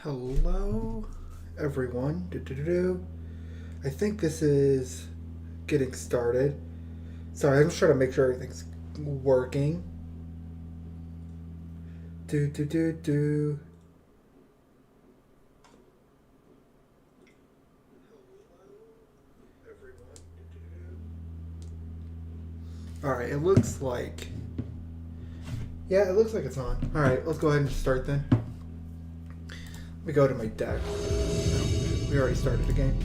Hello, everyone. I think this is getting started. Sorry, I'm just trying to make sure everything's working. Do do do do. All right, it looks like. Yeah, it looks like it's on. All right, let's go ahead and start then. Let me go to my deck. No, we already started the game.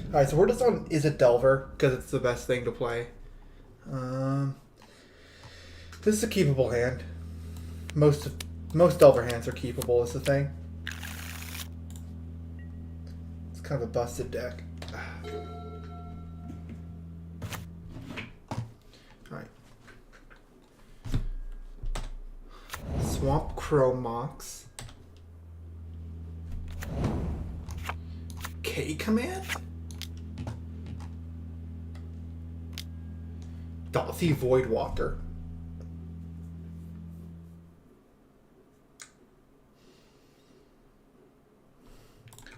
All right, so we're just on Izzet Delver because it's the best thing to play. This is a keepable hand. Most Delver hands are keepable. Is the thing. It's kind of a busted deck. All right. Swamp Chromox. K command? Dauthi Voidwalker.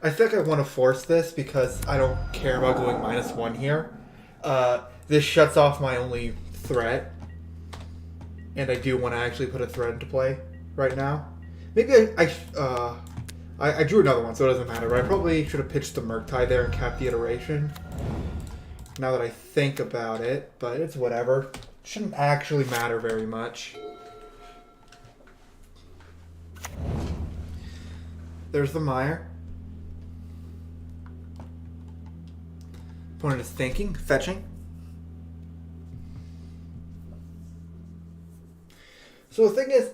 I think I want to force this because I don't care about going -1 here. This shuts off my only threat. And I do want to actually put a threat into play right now. Maybe I drew another one, so it doesn't matter. But I probably should have pitched the Murktide there and capped the iteration. Now that I think about it, but it's whatever. Shouldn't actually matter very much. There's the Mire. Opponent is thinking, fetching. So the thing is,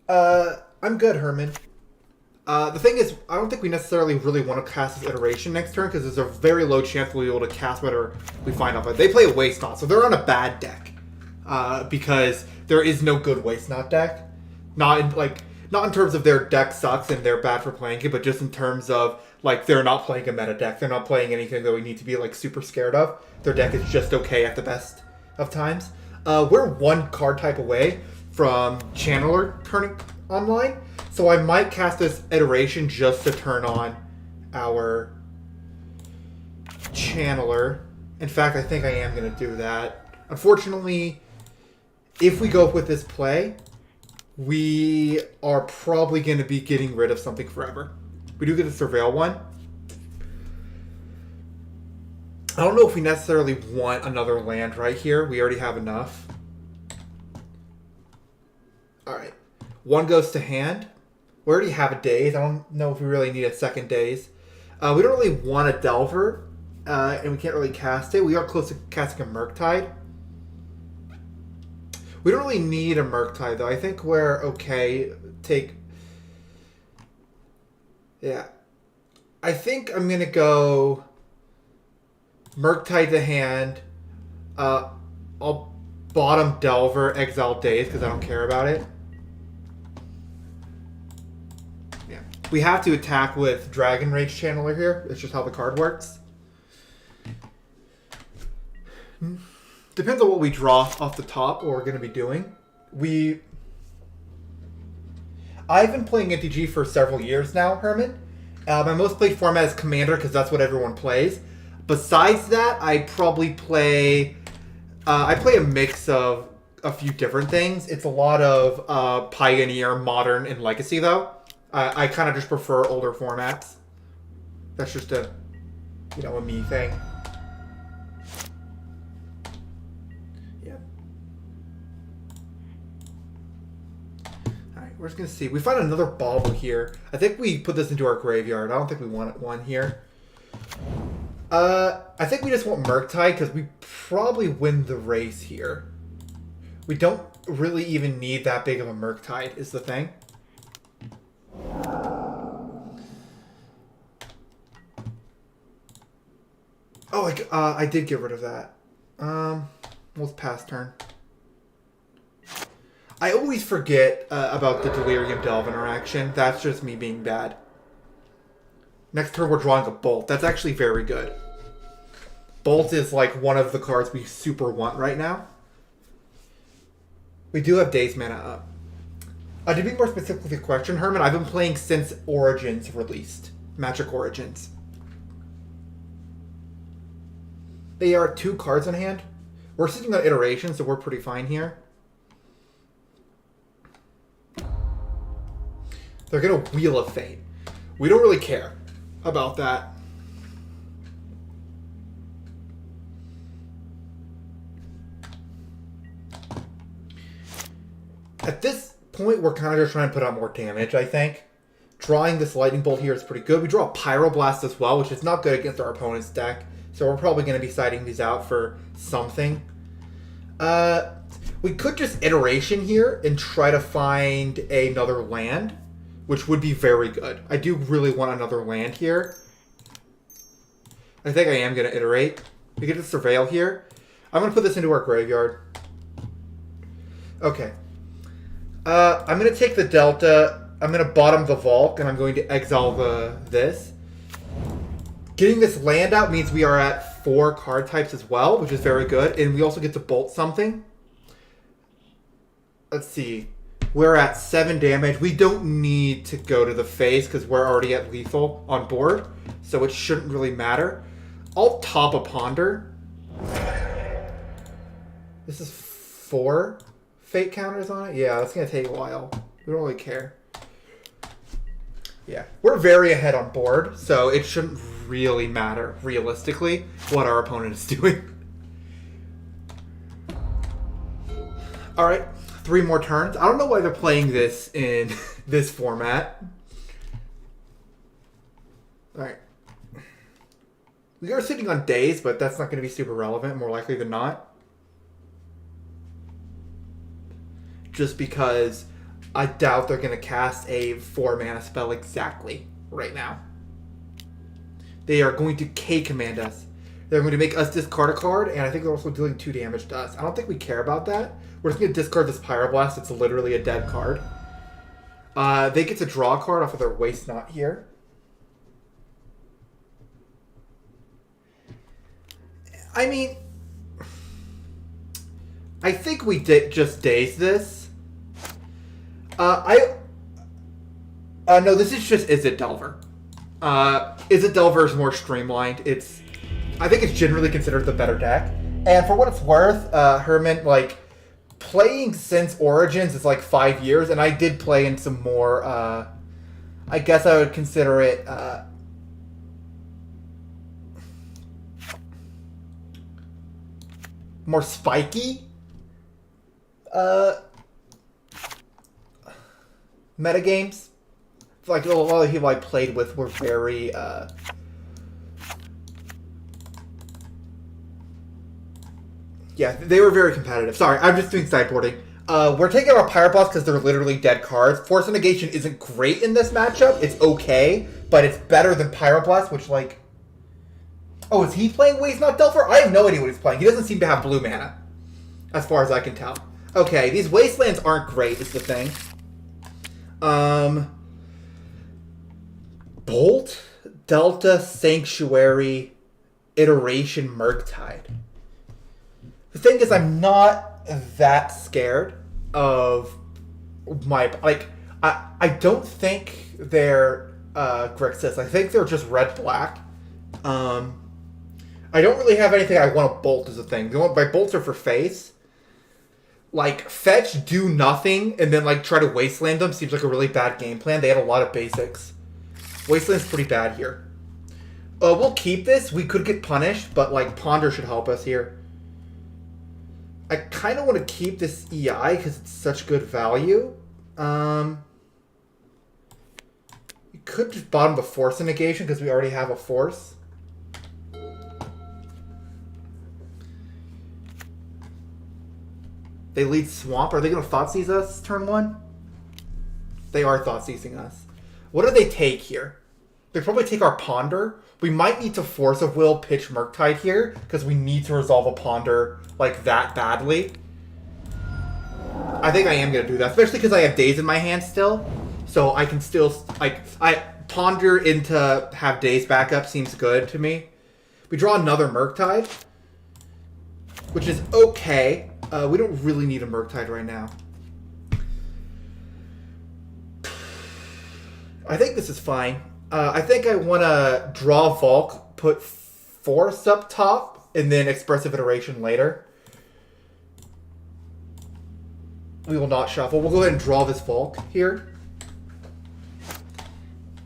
I'm good, Herman. The thing is, I don't think we necessarily really want to cast this iteration next turn because there's a very low chance we'll be able to cast whatever we find out. But they play a Waste Not, so they're on a bad deck because there is no good Waste Not deck. Not in terms of their deck sucks and they're bad for playing it, but just in terms of like they're not playing a meta deck. They're not playing anything that we need to be like super scared of. Their deck is just okay at the best of times. We're one card type away from Channeler turning online. So I might cast this iteration just to turn on our Channeler. In fact, I think I am going to do that. Unfortunately, if we go with this play, we are probably going to be getting rid of something forever. We do get a Surveil one. I don't know if we necessarily want another land right here. We already have enough. Alright. One goes to hand. We already have a Daze. I don't know if we really need a second Daze. We don't really want a Delver. And we can't really cast it. We are close to casting a Murktide. We don't really need a Murktide, though. I think we're okay. Yeah. I think I'm going to go Murktide to hand. I'll bottom Delver, exile Daze, because I don't care about it. Yeah. We have to attack with Dragon Rage Channeler here. It's just how the card works. Depends on what we draw off the top, what we're going to be doing. I've been playing NTG for several years now, Herman. My most played format is Commander because that's what everyone plays. Besides that, I probably play... I play a mix of a few different things. It's a lot of Pioneer, Modern, and Legacy, though. I kind of just prefer older formats. That's just a me thing. We're just going to see. We find another Bauble here. I think we put this into our graveyard. I don't think we want one here. I think we just want Murktide because we probably win the race here. We don't really even need that big of a Murktide is the thing. Oh, I did get rid of that. Let's pass turn. I always forget about the Delirium Delve interaction. That's just me being bad. Next turn, we're drawing a Bolt. That's actually very good. Bolt is like one of the cards we super want right now. We do have Daze mana up. To be more specific with your question, Herman, I've been playing since Origins released. Magic Origins. They are 2 cards in hand. We're sitting on iteration, so we're pretty fine here. They're going to Wheel of Fate. We don't really care about that. At this point, we're kind of just trying to put out more damage, I think. Drawing this Lightning Bolt here is pretty good. We draw a Pyroblast as well, which is not good against our opponent's deck. So we're probably going to be siding these out for something. We could just iteration here and try to find another land, which would be very good. I do really want another land here. I think I am going to iterate. We get to Surveil here. I'm going to put this into our graveyard. Okay. I'm going to take the Delta. I'm going to bottom the Volk, and I'm going to exile this. Getting this land out means we are at 4 card types as well, which is very good. And we also get to bolt something. Let's see. We're at 7 damage. We don't need to go to the face because we're already at lethal on board. So it shouldn't really matter. I'll top a Ponder. This is 4 fate counters on it? Yeah, that's going to take a while. We don't really care. Yeah, we're very ahead on board, so it shouldn't really matter, realistically, what our opponent is doing. Alright, 3 more turns. I don't know why they're playing this in this format. Alright. We are sitting on days, but that's not going to be super relevant, more likely than not. Just because I doubt they're going to cast a 4-mana spell exactly right now. They are going to K-command us. They're going to make us discard a card, and I think they're also dealing 2 damage to us. I don't think we care about that. We're just going to discard this Pyroblast. It's literally a dead card. They get to draw a card off of their Waste Not here. I mean, I think we did just daze this. No, this is just Izzet Delver. Izzet Delver is more streamlined. I think it's generally considered the better deck. And for what it's worth, Herman, like, playing since Origins is like 5 years, and I did play in some more, I guess I would consider it, more spiky, metagames. Like, a lot of the people I played with were very, yeah, they were very competitive. Sorry, I'm just doing sideboarding. We're taking our Pyroblast because they're literally dead cards. Force of Negation isn't great in this matchup. It's okay, but it's better than Pyroblast, which, like... Oh, is he playing Waste Not Delver? I have no idea what he's playing. He doesn't seem to have blue mana, as far as I can tell. Okay, these Wastelands aren't great, is the thing. Bolt, Delta, Sanctuary, Iteration, Murktide. The thing is, I'm not that scared of my... Like, I don't think they're Grixis. I think they're just red-black. I don't really have anything I want to bolt as a thing. My bolts are for face. Like, fetch, do nothing, and then, like, try to wasteland them seems like a really bad game plan. They had a lot of basics. Wasteland's pretty bad here. We'll keep this. We could get punished, but, like, Ponder should help us here. I kind of want to keep this EI because it's such good value. You could just bottom the Force of Negation because we already have a Force. They lead Swamp. Are they going to Thoughtseize us turn 1? They are Thoughtseizing us. What do they take here? They probably take our Ponder. We might need to Force of Will pitch Murktide here because we need to resolve a Ponder like that badly. I think I am going to do that, especially because I have Daze in my hand still. So I can still, like, I Ponder into have Daze backup seems good to me. We draw another Murktide, which is okay. We don't really need a Murktide right now. I think this is fine. I think I want to draw Volk, put Force up top, and then Expressive Iteration later. We will not shuffle. We'll go ahead and draw this Volk here.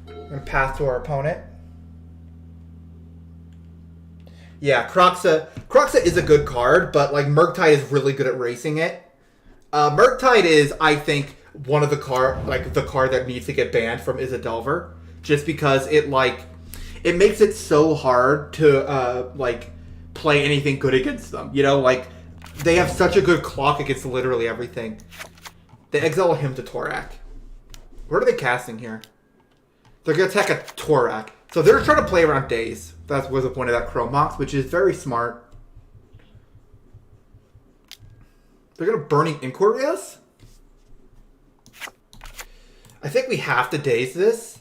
And pass to our opponent. Yeah, Kroxa is a good card, but like Murktide is really good at racing it. Murktide is, I think, one of the card that needs to get banned from Isildelver, just because it makes it so hard to play anything good against them. You know, like they have such a good clock against literally everything. They exile him to Torak. What are they casting here? They're gonna attack a Torak. So they're trying to play around Daze. That was the point of that Chromox, which is very smart. They're gonna Burning Inquiry us? I think we have to Daze this.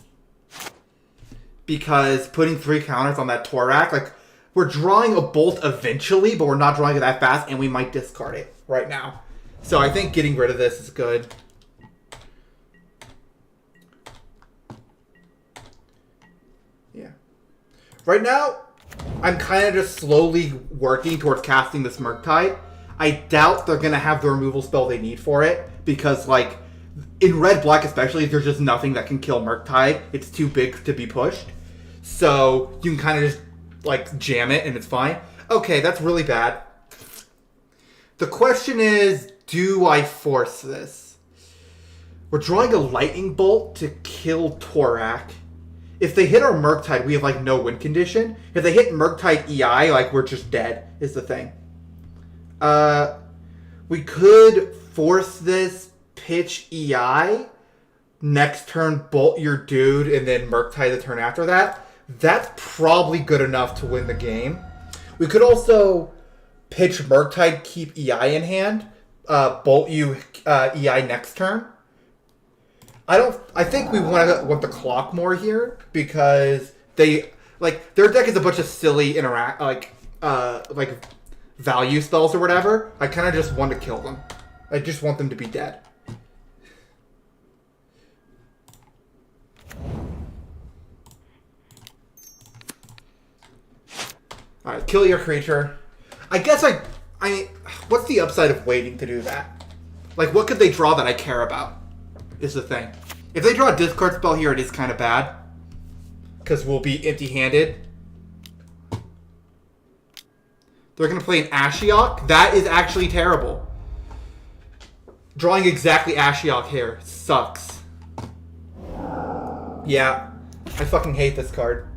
Because putting 3 counters on that Torak, like, we're drawing a Bolt eventually, but we're not drawing it that fast, and we might discard it right now. So I think getting rid of this is good. Yeah. Right now, I'm kind of just slowly working towards casting this Murktide. I doubt they're going to have the removal spell they need for it, because, like, in red-black especially, there's just nothing that can kill Murktide. It's too big to be pushed. So you can kind of just, like, jam it and it's fine. Okay, that's really bad. The question is, do I force this? We're drawing a Lightning Bolt to kill Torak. If they hit our Murktide, we have, like, no win condition. If they hit Murktide EI, like, we're just dead, is the thing. We could force this, pitch EI, next turn Bolt your dude, and then Murktide the turn after that. That's probably good enough to win the game. We could also pitch Murktide, keep EI in hand, Bolt you EI next turn. I think we want the clock more here, because they, like, their deck is a bunch of silly value spells or whatever. I kind of just want to kill them. I just want them to be dead. Alright, kill your creature. I guess I mean, what's the upside of waiting to do that? Like, what could they draw that I care about? Is the thing. If they draw a discard spell here, it is kind of bad. Because we'll be empty-handed. They're going to play an Ashiok. That is actually terrible. Drawing exactly Ashiok here sucks. Yeah. I fucking hate this card.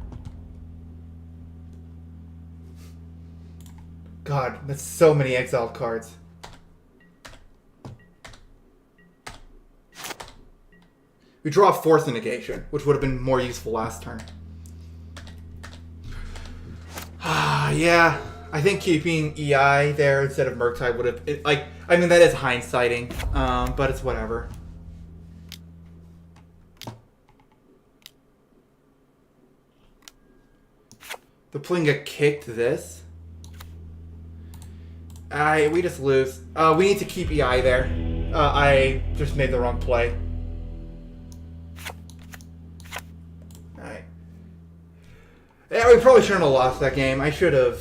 God, that's so many exiled cards. We draw a Force Negation, which would have been more useful last turn. Yeah. I think keeping EI there instead of Murktide would have... I mean, that is hindsighting, but it's whatever. The Plinga kicked this. We just lose. We need to keep EI there. I just made the wrong play. Alright. Yeah, we probably shouldn't have lost that game. I should have...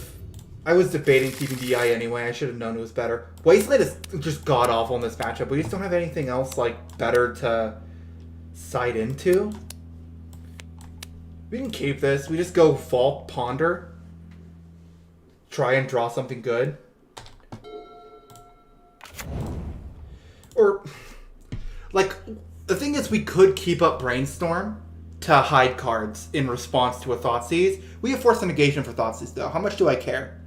I was debating keeping EI anyway. I should have known it was better. Wasteland is just god-awful in this matchup. We just don't have anything else, like, better to side into. We can keep this. We just go Vault, Ponder. Try and draw something good. Or, like, the thing is, we could keep up Brainstorm to hide cards in response to a Thoughtseize. We have Force Negation for Thoughtseize, though. How much do I care?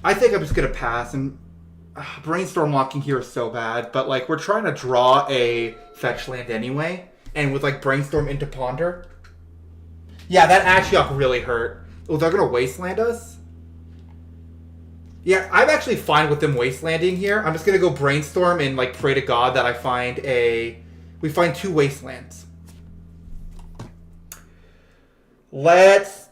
I think I'm just going to pass, and Brainstorm locking here is so bad, but, like, we're trying to draw a fetch land anyway, and with, like, Brainstorm into Ponder. Yeah, that Ashiok really hurt. Oh, they're going to Wasteland us? Yeah, I'm actually fine with them Wastelanding here. I'm just going to go Brainstorm and, like, pray to God that I find we find 2 Wastelands. Let's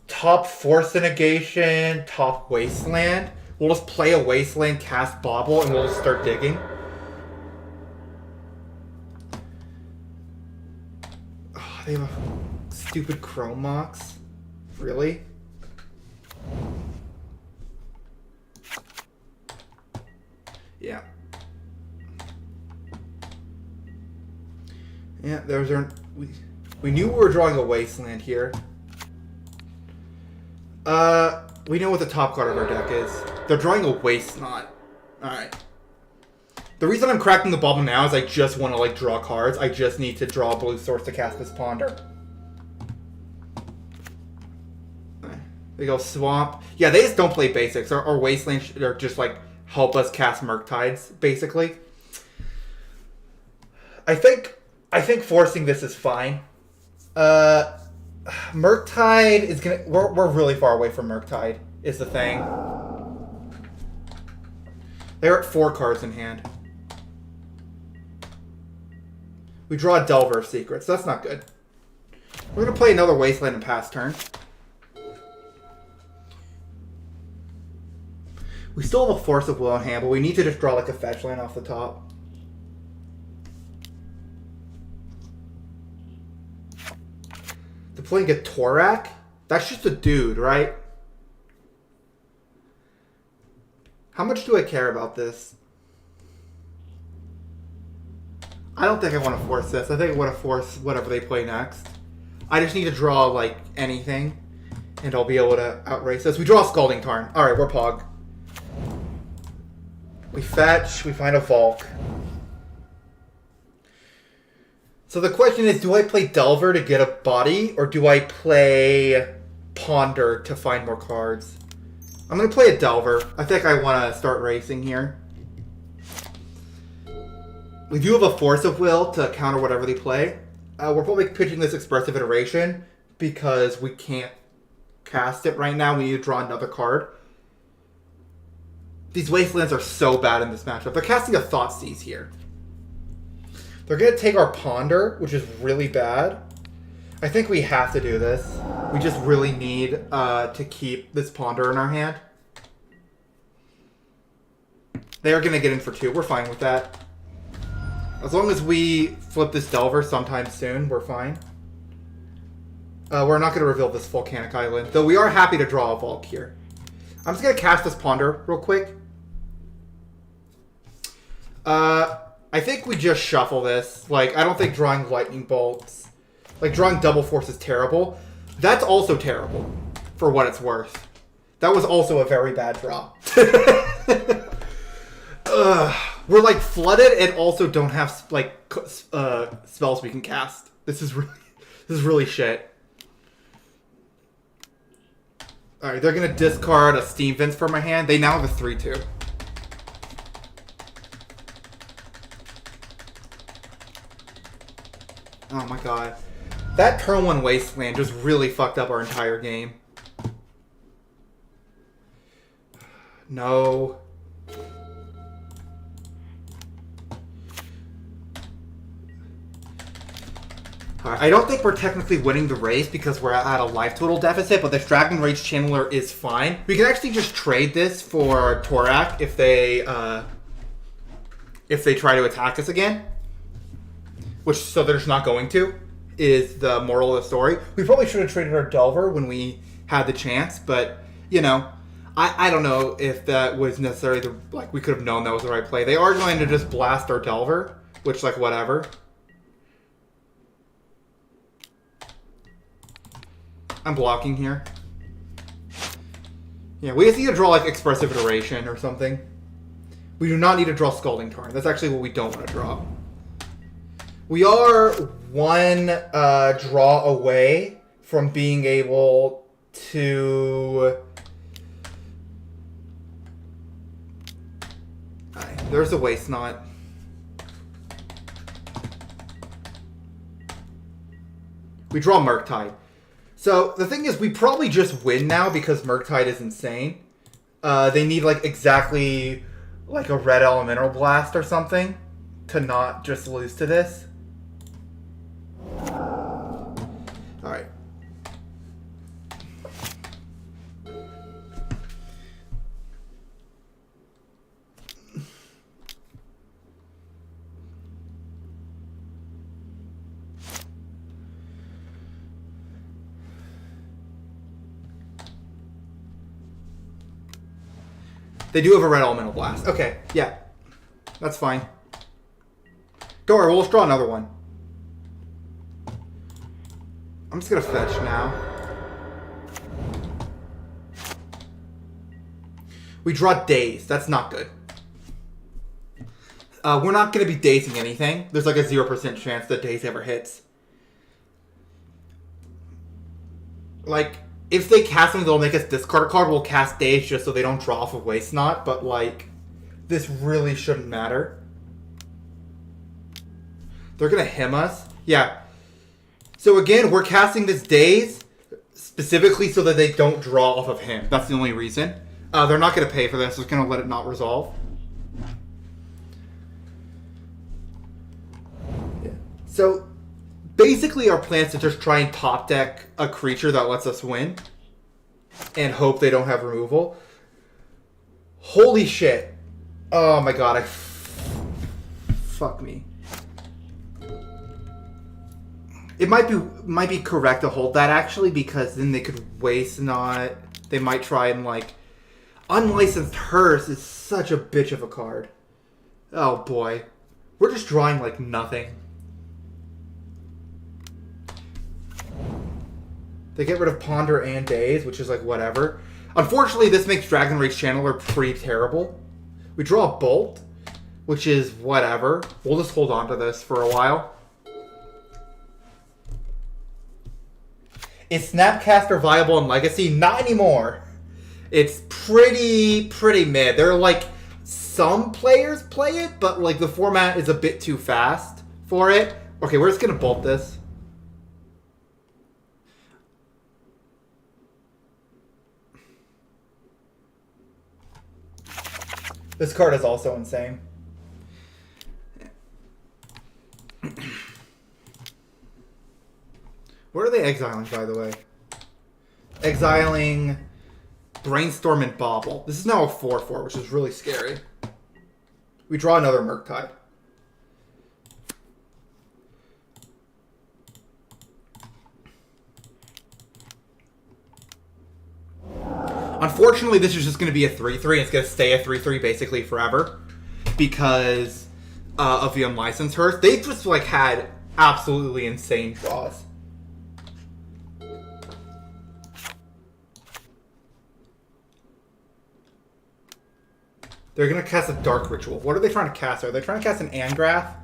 top Force Negation, top Wasteland. We'll just play a Wasteland, cast Bobble, and we'll just start digging. They have a stupid Chrome Mox. Really? Yeah. Yeah, those are... We knew we were drawing a Wasteland here. We know what the top card of our deck is. They're drawing a Waste Knot. Alright. The reason I'm cracking the bubble now is I just want to, like, draw cards. I just need to draw a blue source to cast this Ponder. They go Swamp. Yeah, they just don't play basics. Our Wasteland are just, like, help us cast Murktides, basically. I think forcing this is fine. Murktide is gonna... We're really far away from Murktide, is the thing. They're at 4 cards in hand. We draw a Delver of Secrets. That's not good. We're gonna play another Wasteland and pass turn. We still have a Force of Will in hand, but we need to just draw like a fetch land off the top. Playing a Torak? That's just a dude, right? How much do I care about this? I don't think I want to force this. I think I want to force whatever they play next. I just need to draw, like, anything, and I'll be able to outrace this. We draw a Scalding Tarn. Alright, we're Pog. We fetch, we find a Volk. So the question is, do I play Delver to get a body, or do I play Ponder to find more cards? I'm going to play a Delver. I think I want to start racing here. We do have a Force of Will to counter whatever they play. We're probably pitching this Expressive Iteration because we can't cast it right now. We need to draw another card. These Wastelands are so bad in this matchup. They're casting a Thoughtseize here. They're going to take our Ponder, which is really bad. I think we have to do this. We just really need to keep this Ponder in our hand. They are going to get in for 2. We're fine with that. As long as we flip this Delver sometime soon, we're fine. We're not going to reveal this Volcanic Island, though we are happy to draw a Volk here. I'm just going to cast this Ponder real quick. I think we just shuffle this. Like, I don't think drawing Lightning Bolts... Like, drawing Double Force is terrible. That's also terrible, for what it's worth. That was also a very bad draw. We're, like, flooded and also don't have, like, spells we can cast. This is really shit. Alright, they're gonna discard a Steam Vince from my hand. They now have a 3-2. Oh my god. That turn 1 Wasteland just really fucked up our entire game. No. I don't think we're technically winning the race because we're at a life total deficit, but this Dragon Rage Channeler is fine. We can actually just trade this for Torak if they try to attack us again. Which, so they're just not going to, is the moral of the story. We probably should have traded our Delver when we had the chance, but, you know, I don't know if that was necessarily the, like, we could have known that was the right play. They are going to just blast our Delver, which, like, whatever. I'm blocking here. Yeah, we just need to draw, like, Expressive Iteration or something. We do not need to draw Scalding Tarn. That's actually what we don't want to draw. We are 1 draw away from being able to... Alright, there's a Waste Knot. We draw Murktide. So, the thing is, we probably just win now because Murktide is insane. They need, like, exactly, like, a Red Elemental Blast or something to not just lose to this. Alright. They do have a red elemental blast. Okay, yeah. That's fine. Don't worry, we'll just draw another one. I'm just gonna fetch now. We draw Daze. That's not good. We're not gonna be dazing anything. There's like a 0% chance that Daze ever hits. Like, if they cast something that'll make us discard a card, we'll cast Daze just so they don't draw off of Waste Not, but like, this really shouldn't matter. They're gonna him us. Yeah. So again, we're casting this Daze specifically so that they don't draw off of him. That's the only reason. They're not gonna pay for this. They're gonna let it not resolve. Yeah. So basically our plan is to just try and top deck a creature that lets us win. And hope they don't have removal. Holy shit. Oh my god, fuck me. It might be correct to hold that actually, because then they could Waste Not. They might try and like Unlicensed Hearse is such a bitch of a card. Oh boy. We're just drawing like nothing. They get rid of Ponder and Daze, which is like whatever. Unfortunately, this makes Dragon Rage Channeler pretty terrible. We draw a Bolt, which is whatever. We'll just hold on to this for a while. Is Snapcaster viable in Legacy? Not anymore. It's pretty mid. There are like some players play it, but like the format is a bit too fast for it. Okay, we're just gonna Bolt this. This card is also insane. What are they exiling, by the way? Exiling Brainstorm and Bobble. This is now a 4/4, which is really scary. We draw another Murktide. Unfortunately, this is just going to be a 3/3, and it's going to stay a 3/3 basically forever because of the Unlicensed Hearse. They've just like had absolutely insane draws. They're going to cast a Dark Ritual. What are they trying to cast? Are they trying to cast an Angrath?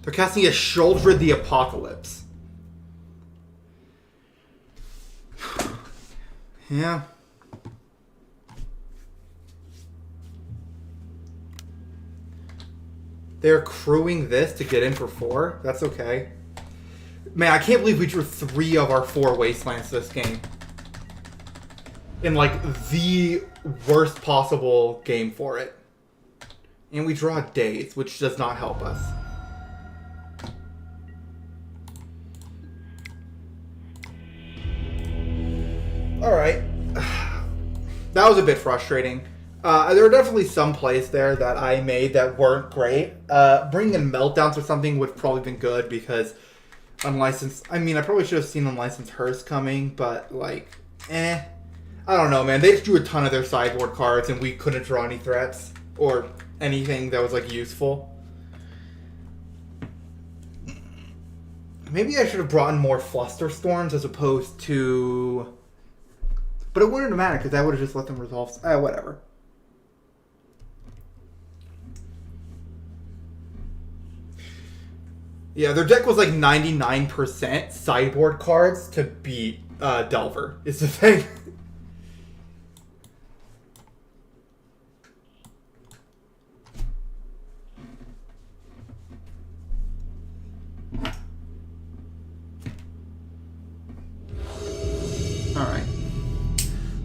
They're casting a Sheoldred the Apocalypse. Yeah. They're crewing this to get in for 4. That's okay. Man, I can't believe we drew 3 of our 4 Wastelands this game. In like the worst possible game for it. And we draw Daze, which does not help us. Alright. That was a bit frustrating. There were definitely some plays there that I made that weren't great. Bringing in Meltdowns or something would have probably been good because Unlicensed... I mean, I probably should have seen Unlicensed Hearse coming, but like, I don't know, man. They just drew a ton of their sideboard cards and we couldn't draw any threats or anything that was like useful. Maybe I should have brought in more Flusterstorms as opposed to... But it wouldn't have mattered because that would have just let them resolve... whatever. Yeah, their deck was like 99% sideboard cards to beat Delver, is the thing. Alright.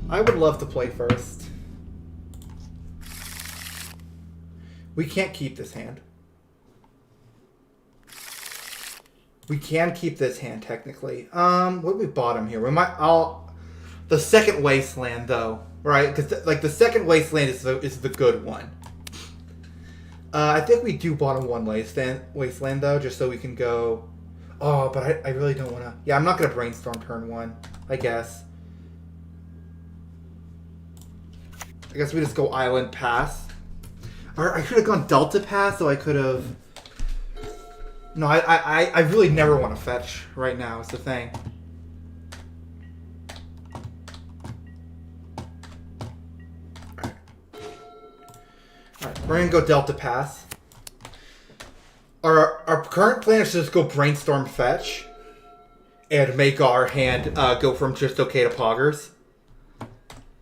I would love to play first. We can't keep this hand. We can keep this hand technically. What do we bottom here? We might. The second Wasteland though, right? Because like the second Wasteland is the good one. I think we do bottom one Wasteland though, just so we can go. Oh, but I really don't want to... Yeah, I'm not going to brainstorm turn 1, I guess. I guess we just go Island Pass. Or I could have gone Delta Pass, so I could have... No, I really never want to fetch right now, is the thing. Alright, we're going to go Delta Pass. Our current plan is to just go Brainstorm Fetch and make our hand go from just okay to Poggers.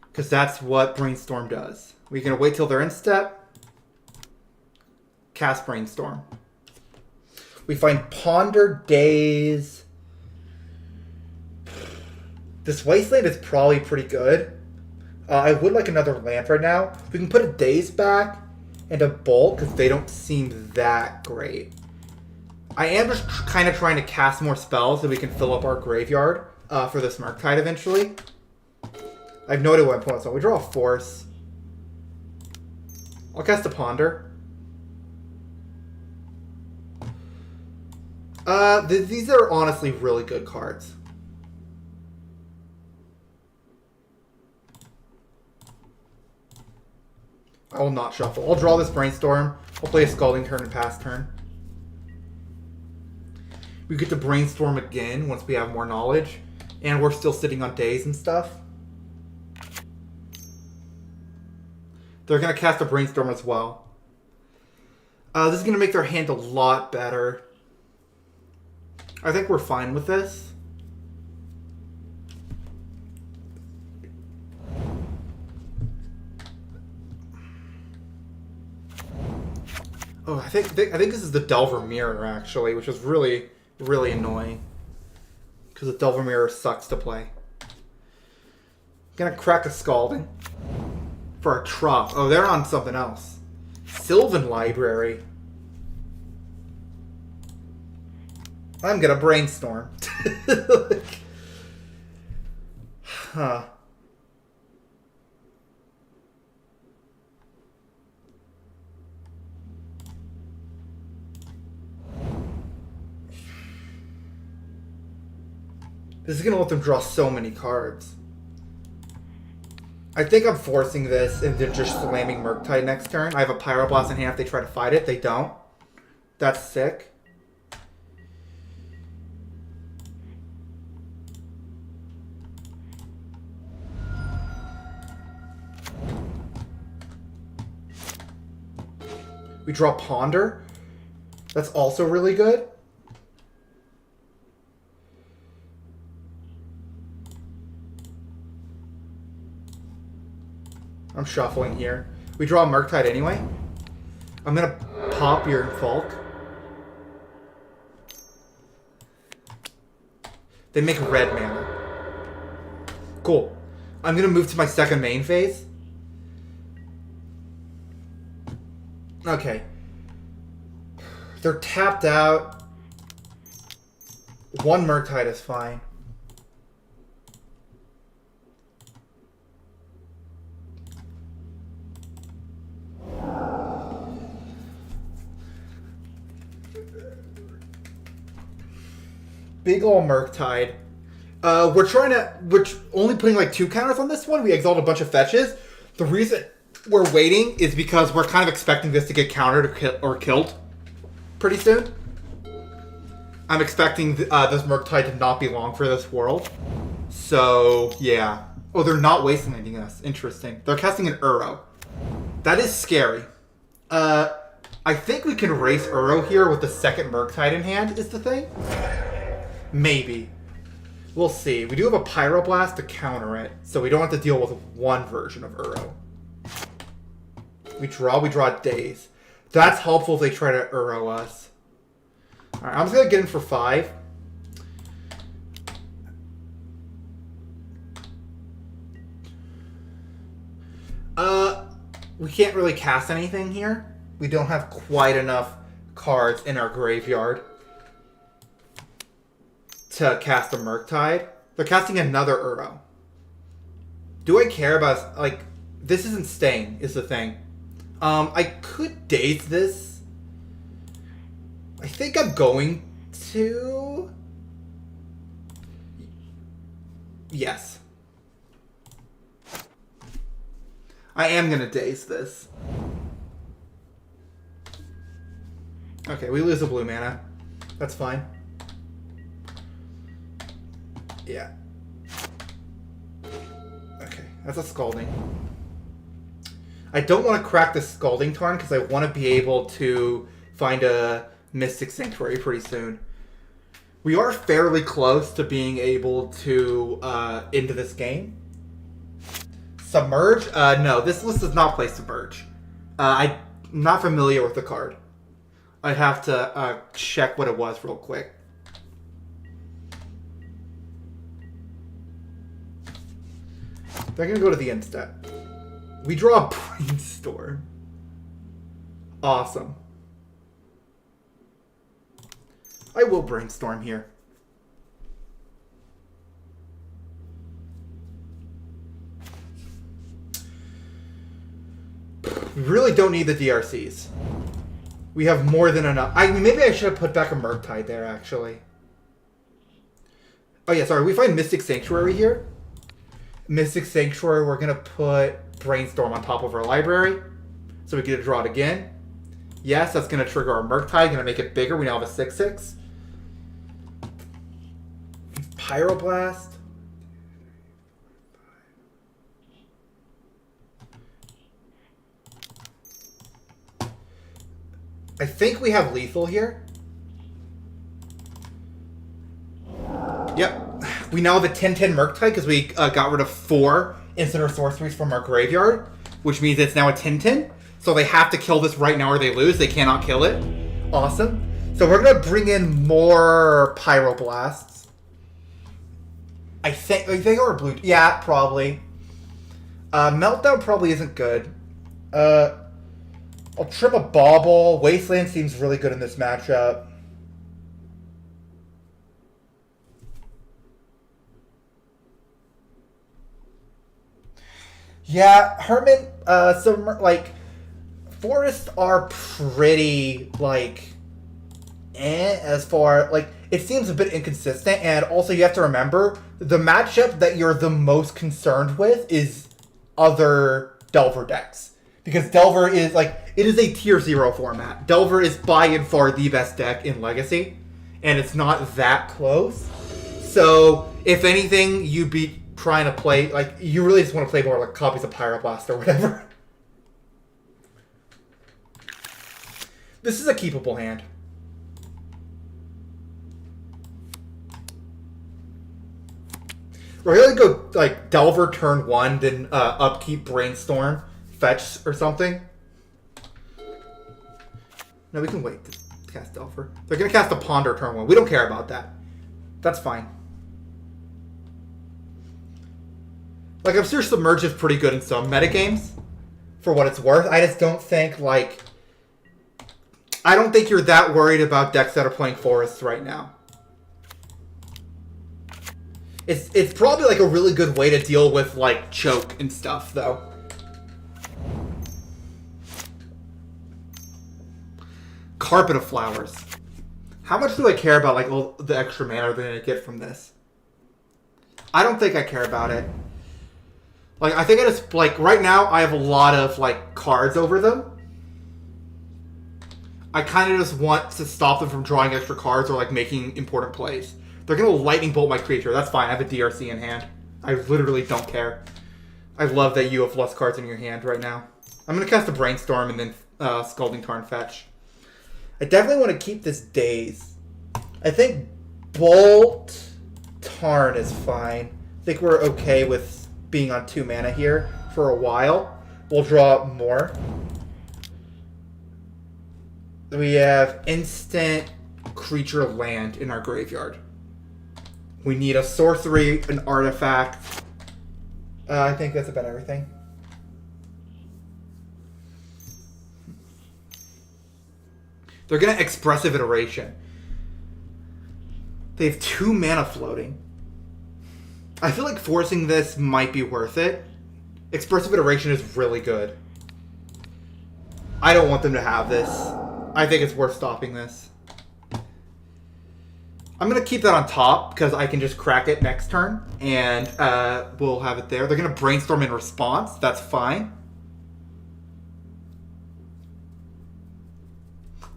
Because that's what Brainstorm does. We're going to wait till they're in step. Cast Brainstorm. We find Ponder, Daze. This Wasteland is probably pretty good. I would like another land right now. We can put a Daze back and a Bolt because they don't seem that great. I am just kind of trying to cast more spells so we can fill up our graveyard for this Murktide eventually. I have no idea what I'm pulling, so we draw a Force. I'll cast a Ponder. These are honestly really good cards. I will not shuffle. I'll draw this Brainstorm. I'll play a Scalding turn and pass turn. We get to Brainstorm again once we have more knowledge. And we're still sitting on Daze and stuff. They're going to cast a Brainstorm as well. This is going to make their hand a lot better. I think we're fine with this. Oh, I think this is the Delver Mirror, actually, which is really, really annoying. Because the Delver Mirror sucks to play. Gonna crack a Scalding. For a Trop. Oh, they're on something else. Sylvan Library. I'm gonna Brainstorm. Huh. This is gonna let them draw so many cards. I think I'm forcing this into just slamming Murktide next turn. I have a Pyroblast in hand if they try to fight it. They don't. That's sick. We draw Ponder. That's also really good. I'm shuffling here. We draw Murktide anyway. I'm gonna pop your Falk. They make red mana. Cool. I'm gonna move to my second main phase. Okay. They're tapped out. One Murktide is fine. Big ol' Murktide. We're only putting like 2 counters on this one. We exiled a bunch of fetches. The reason we're waiting is because we're kind of expecting this to get countered or killed pretty soon. I'm expecting this Murktide to not be long for this world. So, yeah. Oh, they're not wasting us. Interesting. They're casting an Uro. That is scary. I think we can race Uro here with the second Murktide in hand, is the thing. Maybe. We'll see. We do have a Pyroblast to counter it, so we don't have to deal with one version of Uro. We draw Daze. That's helpful if they try to Uro us. Alright, I'm just going to get in for 5. We can't really cast anything here. We don't have quite enough cards in our graveyard to cast a Murktide. They're casting another Uro. Do I care about... Like, this isn't staying, is the thing. I could Daze this. I think I'm going to... Yes. I am gonna daze this. Okay, we lose a blue mana. That's fine. Yeah. Okay, that's a Scalding. I don't want to crack the Scalding Tarn because I want to be able to find a Mystic Sanctuary pretty soon. We are fairly close to being able to into this game. Submerge? No, this list does not play Submerge. I'm not familiar with the card. I'd have to check what it was real quick. They're going to go to the end step. We draw a Brainstorm. Awesome. I will Brainstorm here. We really don't need the DRCs. We have more than enough. I mean, maybe I should have put back a Murktide there, actually. Oh, yeah, sorry. We find Mystic Sanctuary here. Mystic Sanctuary, we're going to put Brainstorm on top of our library. So we get to draw it again. Yes, that's going to trigger our Murktide. Going to make it bigger. We now have a 6/6. Pyroblast. I think we have lethal here. Yep. We now have a 10/10 Murktide because we got rid of 4 instant or sorceries from our graveyard, which means it's now a 10/10. So they have to kill this right now or they lose. They cannot kill it. Awesome. So we're going to bring in more Pyroblasts. I think or blue. Yeah, probably. Meltdown probably isn't good. I'll trim a Bauble. Wasteland seems really good in this matchup. Yeah, Herman, forests are pretty, as far, it seems a bit inconsistent, and also you have to remember, the matchup that you're the most concerned with is other Delver decks. Because Delver is, it is a tier 0 format. Delver is by and far the best deck in Legacy, and it's not that close. So, if anything, you'd be trying to play, you really just want to play more, copies of Pyroblast or whatever. This is a keepable hand. We're going to go, Delver turn 1, then upkeep Brainstorm, fetch or something. No, we can wait to cast Delver. They're going to cast a Ponder turn 1. We don't care about that. That's fine. I'm sure Submerge is pretty good in some metagames, for what it's worth. I just don't think, I don't think you're that worried about decks that are playing Forests right now. It's probably, a really good way to deal with, Choke and stuff, though. Carpet of Flowers. How much do I care about, all the extra mana they're going to get from this? I don't think I care about it. I think I just, right now, I have a lot of, cards over them. I kind of just want to stop them from drawing extra cards or, making important plays. They're going to Lightning Bolt my creature. That's fine. I have a DRC in hand. I literally don't care. I love that you have less cards in your hand right now. I'm going to cast a Brainstorm and then Scalding Tarn fetch. I definitely want to keep this Daze. I think Bolt Tarn is fine. I think we're okay with being on 2 mana here for a while. We'll draw more. We have instant creature land in our graveyard. We need a sorcery, an artifact. I think that's about everything. They're going to Expressive Iteration. They have 2 mana floating. I feel like forcing this might be worth it. Expressive Iteration is really good. I don't want them to have this. I think it's worth stopping this. I'm going to keep that on top because I can just crack it next turn. And we'll have it there. They're going to brainstorm in response. That's fine.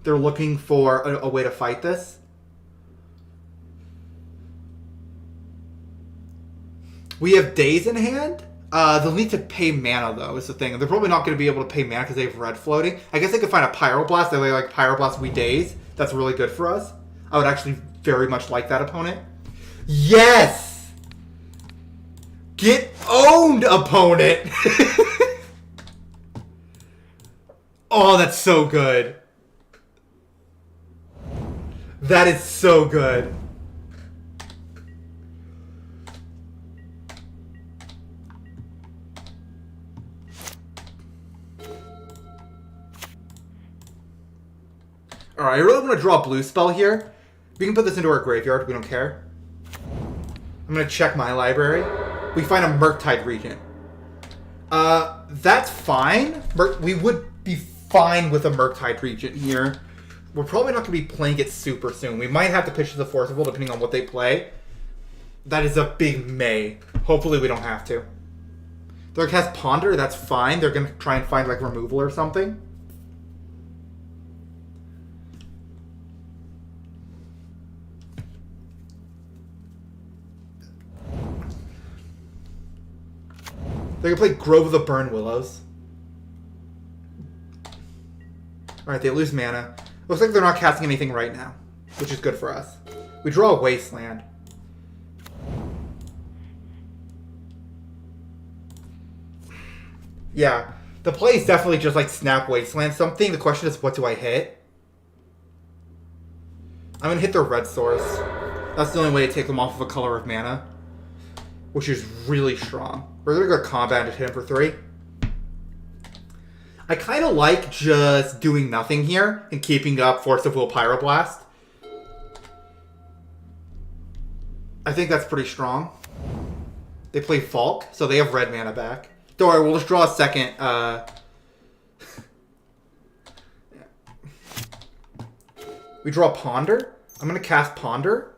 They're looking for a way to fight this. We have days in hand. They'll need to pay mana, though, is the thing. They're probably not going to be able to pay mana because they have red floating. I guess they could find a Pyroblast. They like Pyroblast, we days. That's really good for us. I would actually very much like that opponent. Yes! Get owned, opponent! Oh, that's so good. That is so good. Alright, I really want to draw a blue spell here. We can put this into our graveyard. We don't care. I'm going to check my library. We find a Murktide Regent. That's fine. We would be fine with a Murktide Regent here. We're probably not going to be playing it super soon. We might have to pitch to the Force of Will depending on what they play. That is a big may. Hopefully we don't have to. They're going to cast Ponder. That's fine. They're going to try and find like removal or something. They can play Grove of the Burn Willows. Alright, they lose mana. Looks like they're not casting anything right now, which is good for us. We draw a Wasteland. Yeah, the play is definitely just like snap Wasteland something. The question is, what do I hit? I'm going to hit their red source. That's the only way to take them off of a color of mana, which is really strong. We're going to go combat and hit him for 3. I kind of like just doing nothing here and keeping up Force of Will Pyroblast. I think that's pretty strong. They play Falk, so they have red mana back. Don't worry, we'll just draw a second. We draw Ponder. I'm going to cast Ponder.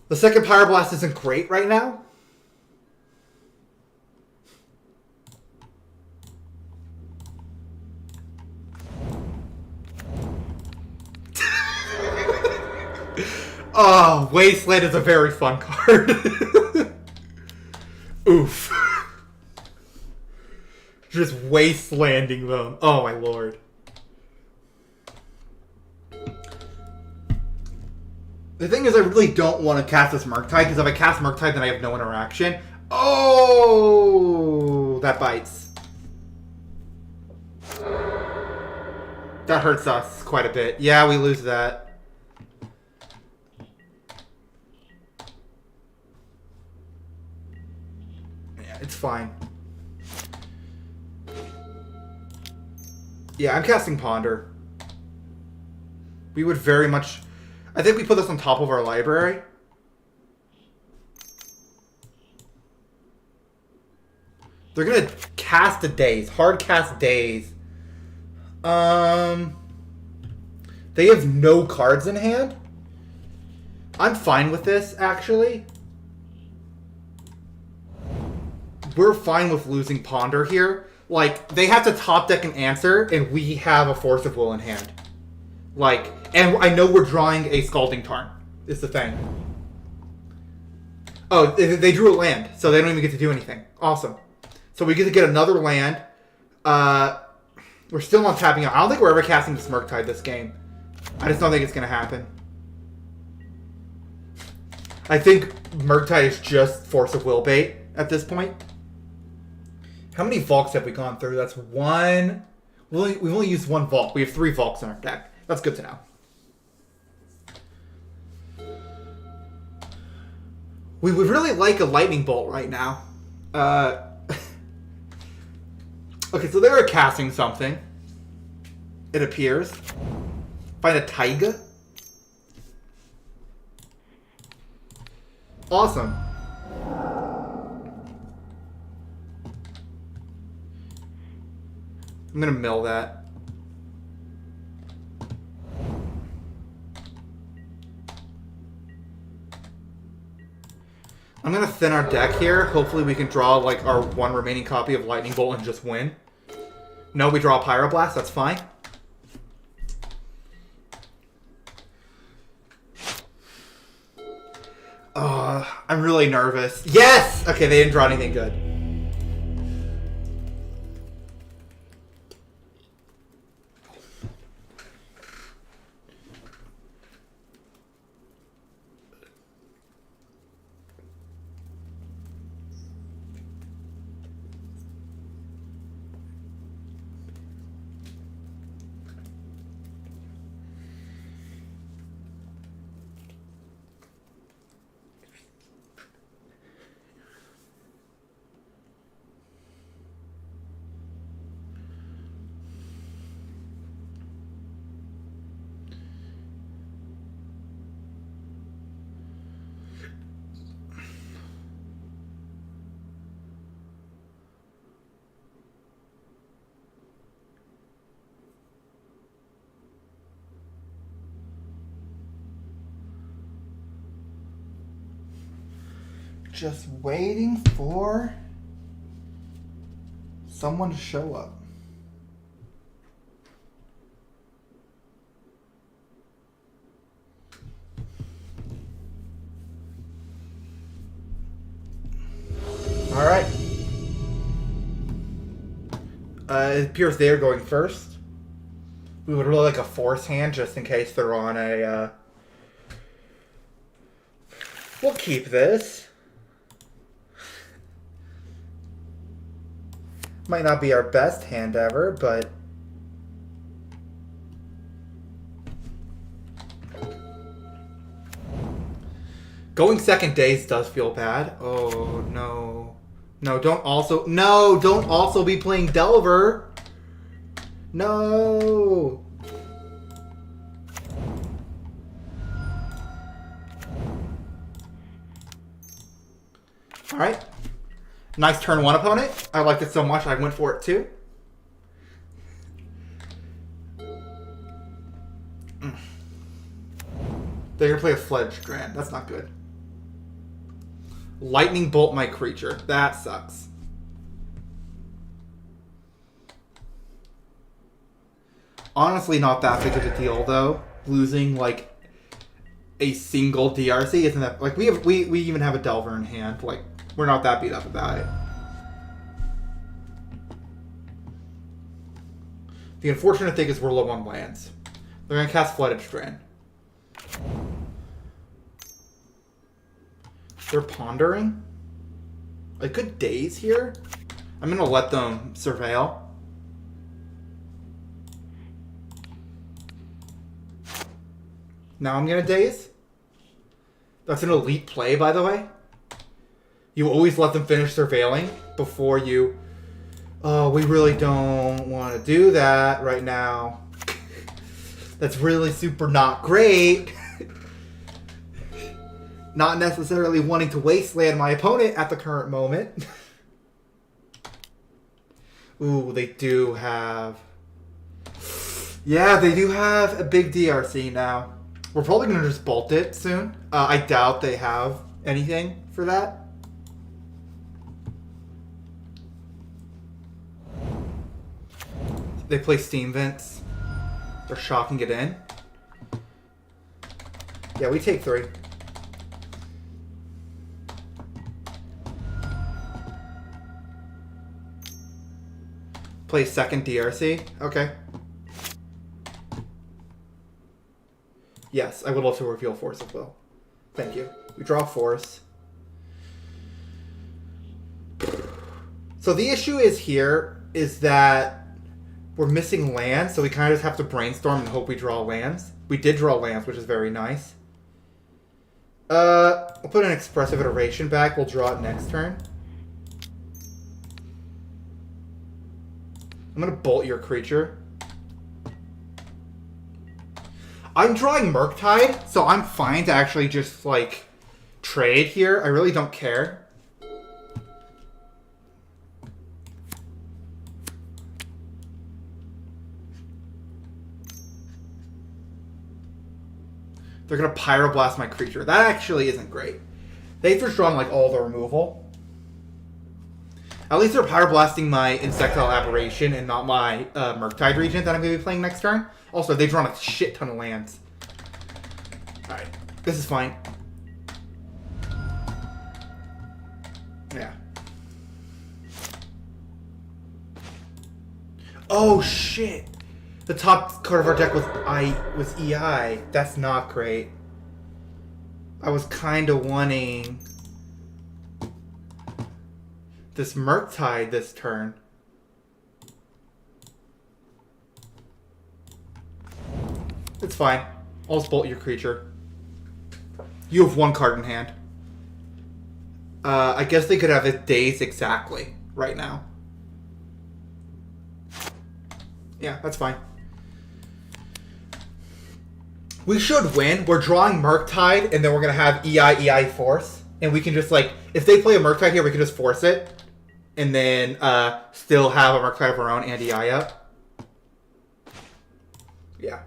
The second Pyroblast isn't great right now. Oh, Wasteland is a very fun card. Oof. Just wastelanding them. Oh my lord. The thing is, I really don't want to cast this Murktide, because if I cast Murktide, then I have no interaction. Oh, that bites. That hurts us quite a bit. Yeah, we lose that. Yeah, it's fine. Yeah, I'm casting Ponder. We would very much... I think we put this on top of our library. They're going to cast a Daze. Hard cast Daze. They have no cards in hand. I'm fine with this, actually. We're fine with losing Ponder here. Like, they have to top deck an answer, and we have a Force of Will in hand. Like, and I know we're drawing a Scalding Tarn, is the thing. Oh, they drew a land, so they don't even get to do anything. Awesome. So we get to get another land. We're still not tapping out. I don't think we're ever casting this Murktide this game. I just don't think it's going to happen. I think Murktide is just Force of Will bait at this point. How many Valks have we gone through? That's one. We've only used one Valk. We have 3 Valks in our deck. That's good to know. We would really like a Lightning Bolt right now. Okay, so they're casting something. It appears. Find a Taiga. Awesome. I'm gonna mill that. I'm gonna thin our deck here. Hopefully we can draw like our one remaining copy of Lightning Bolt and just win. No, we draw Pyroblast. That's fine. I'm really nervous. Yes! Okay, they didn't draw anything good. Just waiting for someone to show up. All right. It appears they're going first. We would really like a force hand just in case they're on a... We'll keep this. Might not be our best hand ever, but... Going second days does feel bad. Oh, no. No, don't also... No, don't also be playing Delver. No. All right. Nice turn one opponent. I liked it so much I went for it too. They're gonna play a Fledgstrand. That's not good. Lightning Bolt my creature. That sucks. Honestly, not that big of a deal though. Losing like a single DRC isn't that like we even have a Delver in hand. Like we're not that beat up about it. The unfortunate thing is we're low on lands. They're gonna cast Flooded Strand. They're pondering. A good daze here. I'm gonna let them surveil. Now I'm gonna daze. That's an elite play, by the way. You always let them finish surveilling before you... Oh, we really don't want to do that right now. That's really super not great. Not necessarily wanting to wasteland my opponent at the current moment. Ooh, they do have... Yeah, they do have a big DRC now. We're probably going to just bolt it soon. I doubt they have anything for that. They play Steam Vents. They're shocking it in. Yeah, we take 3. Play second DRC. Okay. Yes, I would love to reveal Force as well. Thank you. We draw Force. So the issue is here is that we're missing lands, so we kind of just have to brainstorm and hope we draw lands. We did draw lands, which is very nice. We'll put an Expressive Iteration back. We'll draw it next turn. I'm going to bolt your creature. I'm drawing Murktide, so I'm fine to actually just, like, trade here. I really don't care. They're going to Pyroblast my creature. That actually isn't great. They just drawn like all the removal. At least they're Power Blasting my Insectile Aberration and not my Murktide Regent that I'm going to be playing next turn. Also, they've drawn a shit ton of lands. Alright, this is fine. Yeah. Oh shit! The top card of our deck was EI. That's not great. I was kind of wanting this Murktide this turn. It's fine. I'll just bolt your creature. You have one card in hand. I guess they could have it Daze exactly right now. Yeah, that's fine. We should win. We're drawing Murktide, and then we're going to have EI Force. And we can just, like, if they play a Murktide here, we can just force it. And then still have a Murktide of our own and EI up. Yeah.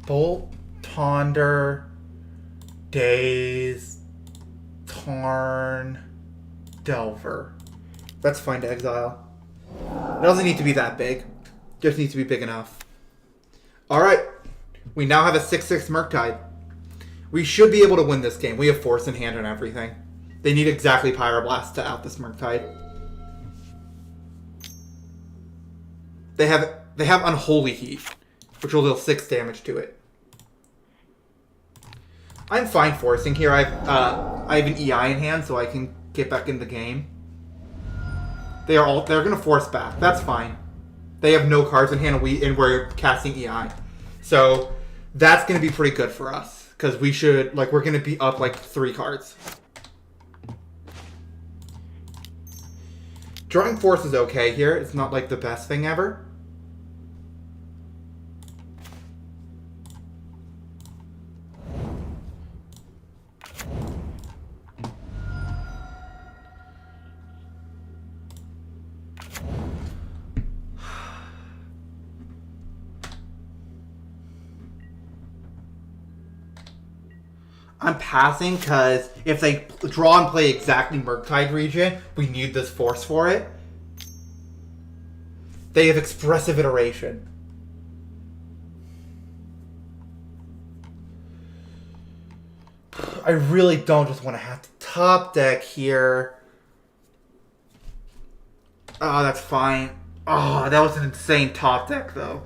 Bolt, Ponder, Daze, Tarn, Delver. That's fine to exile. It doesn't need to be that big. Just needs to be big enough. Alright. We now have a 6/6 Murktide. We should be able to win this game. We have Force in hand and everything. They need exactly Pyroblast to out this Murktide. They have Unholy Heat, which will deal 6 damage to it. I'm fine forcing here. I have an EI in hand, so I can get back in the game. They're gonna force back. That's fine. They have no cards in hand, and we're casting EI, so that's gonna be pretty good for us because we're gonna be up like 3 cards. Drawing Force is okay here. It's not like the best thing ever. I'm passing because if they draw and play exactly Murktide Regent, we need this Force for it. They have Expressive Iteration. I really don't just want to have to top deck here. Oh, that's fine. Oh, that was an insane top deck, though.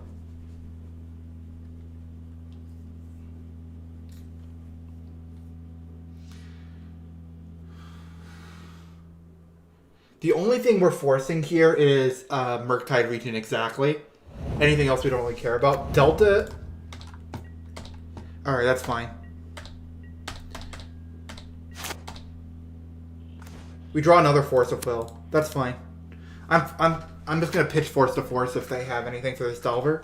The only thing we're forcing here is Murktide Regent exactly. Anything else we don't really care about. Delta. Alright, that's fine. We draw another Force of Will. That's fine. I'm just gonna pitch Force to Force if they have anything for this Delver.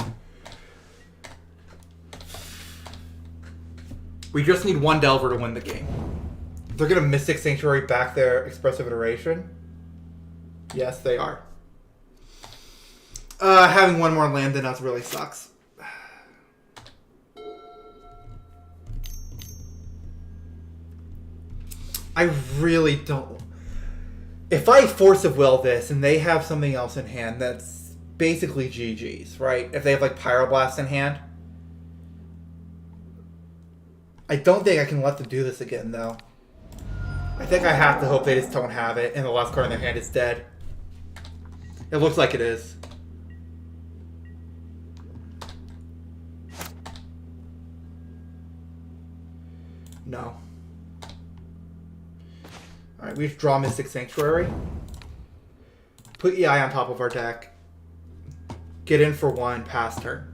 We just need one Delver to win the game. They're gonna Mystic Sanctuary back their Expressive Iteration. Yes, they are. Having one more land than us really sucks. I really don't... If I Force of Will this and they have something else in hand, that's basically GG's, right? If they have like Pyroblast in hand. I don't think I can let them do this again, though. I think I have to hope they just don't have it and the last card in their hand is dead. It looks like it is. No. Alright, we draw Mystic Sanctuary. Put EI on top of our deck. Get in for 1, pass turn.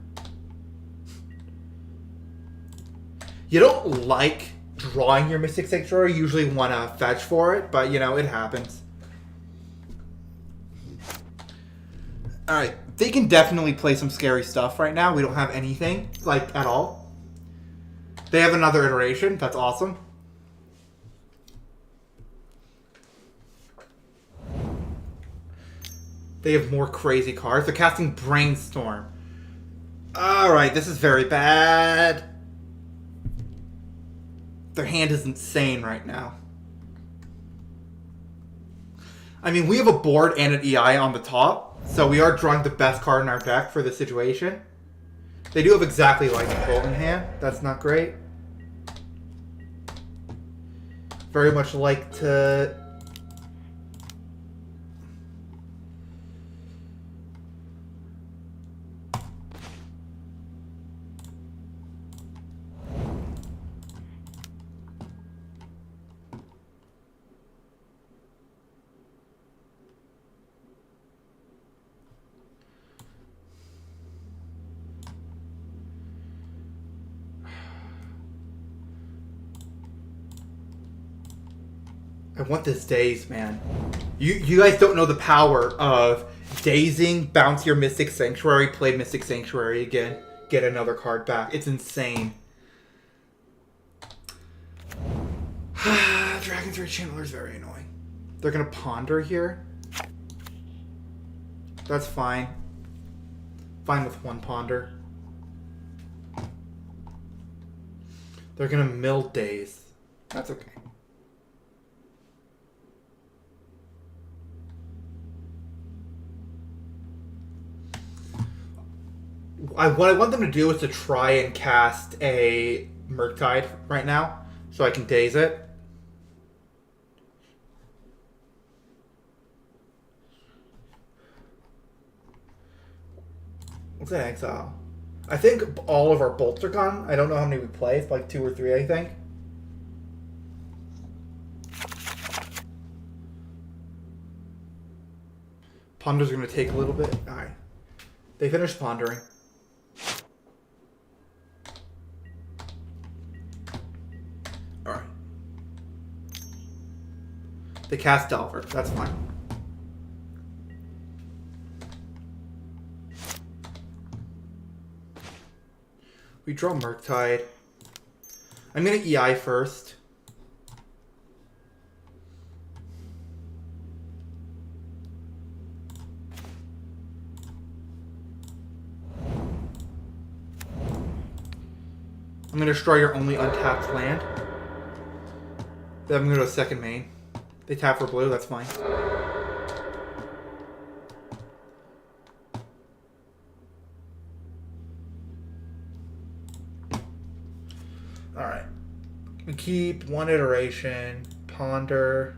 You don't like drawing your Mystic Sanctuary. You usually want to fetch for it, but you know, it happens. Alright, they can definitely play some scary stuff right now. We don't have anything, like, at all. They have another iteration. That's awesome. They have more crazy cards. They're casting Brainstorm. Alright, this is very bad. Their hand is insane right now. I mean, we have a board and an EI on the top, so we are drawing the best card in our deck for this situation. They do have exactly Lightning Bolt in hand. That's not great. Very much like to... I want this Daze, man. You guys don't know the power of dazing, bounce your Mystic Sanctuary, play Mystic Sanctuary again, get another card back. It's insane. Dragon's Rage Channeler is very annoying. They're gonna Ponder here. That's fine. Fine with one Ponder. They're gonna mill Daze. That's okay. What I want them to do is to try and cast a Murktide right now, so I can Daze it. What's that exile? I think all of our bolts are gone. I don't know how many we play. It's like 2 or 3, I think. Ponders are going to take a little bit. Alright. They finished pondering. Alright. They cast Delver. That's fine. We draw Murktide. I'm going to EI first. I'm going to destroy your only untapped land. Then I'm going to go to second main. They tap for blue, that's fine. Alright. We keep one iteration, Ponder,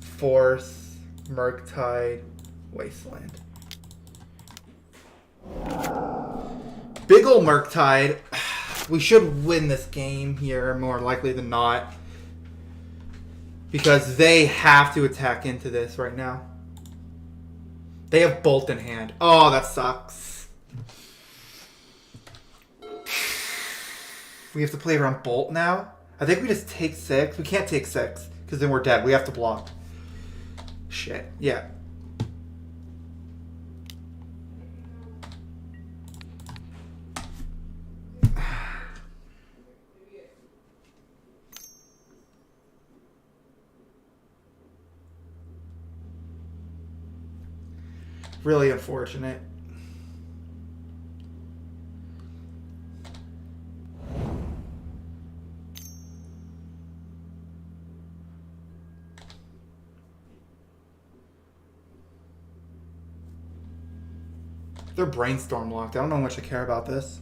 Force, Murktide, Wasteland. Big ol' Murktide. We should win this game here, more likely than not. Because they have to attack into this right now. They have Bolt in hand. Oh, that sucks. We have to play around Bolt now. I think we just take 6. We can't take 6, because then we're dead. We have to block. Shit. Yeah. Really unfortunate. They're brainstorm locked. I don't know how much I care about this.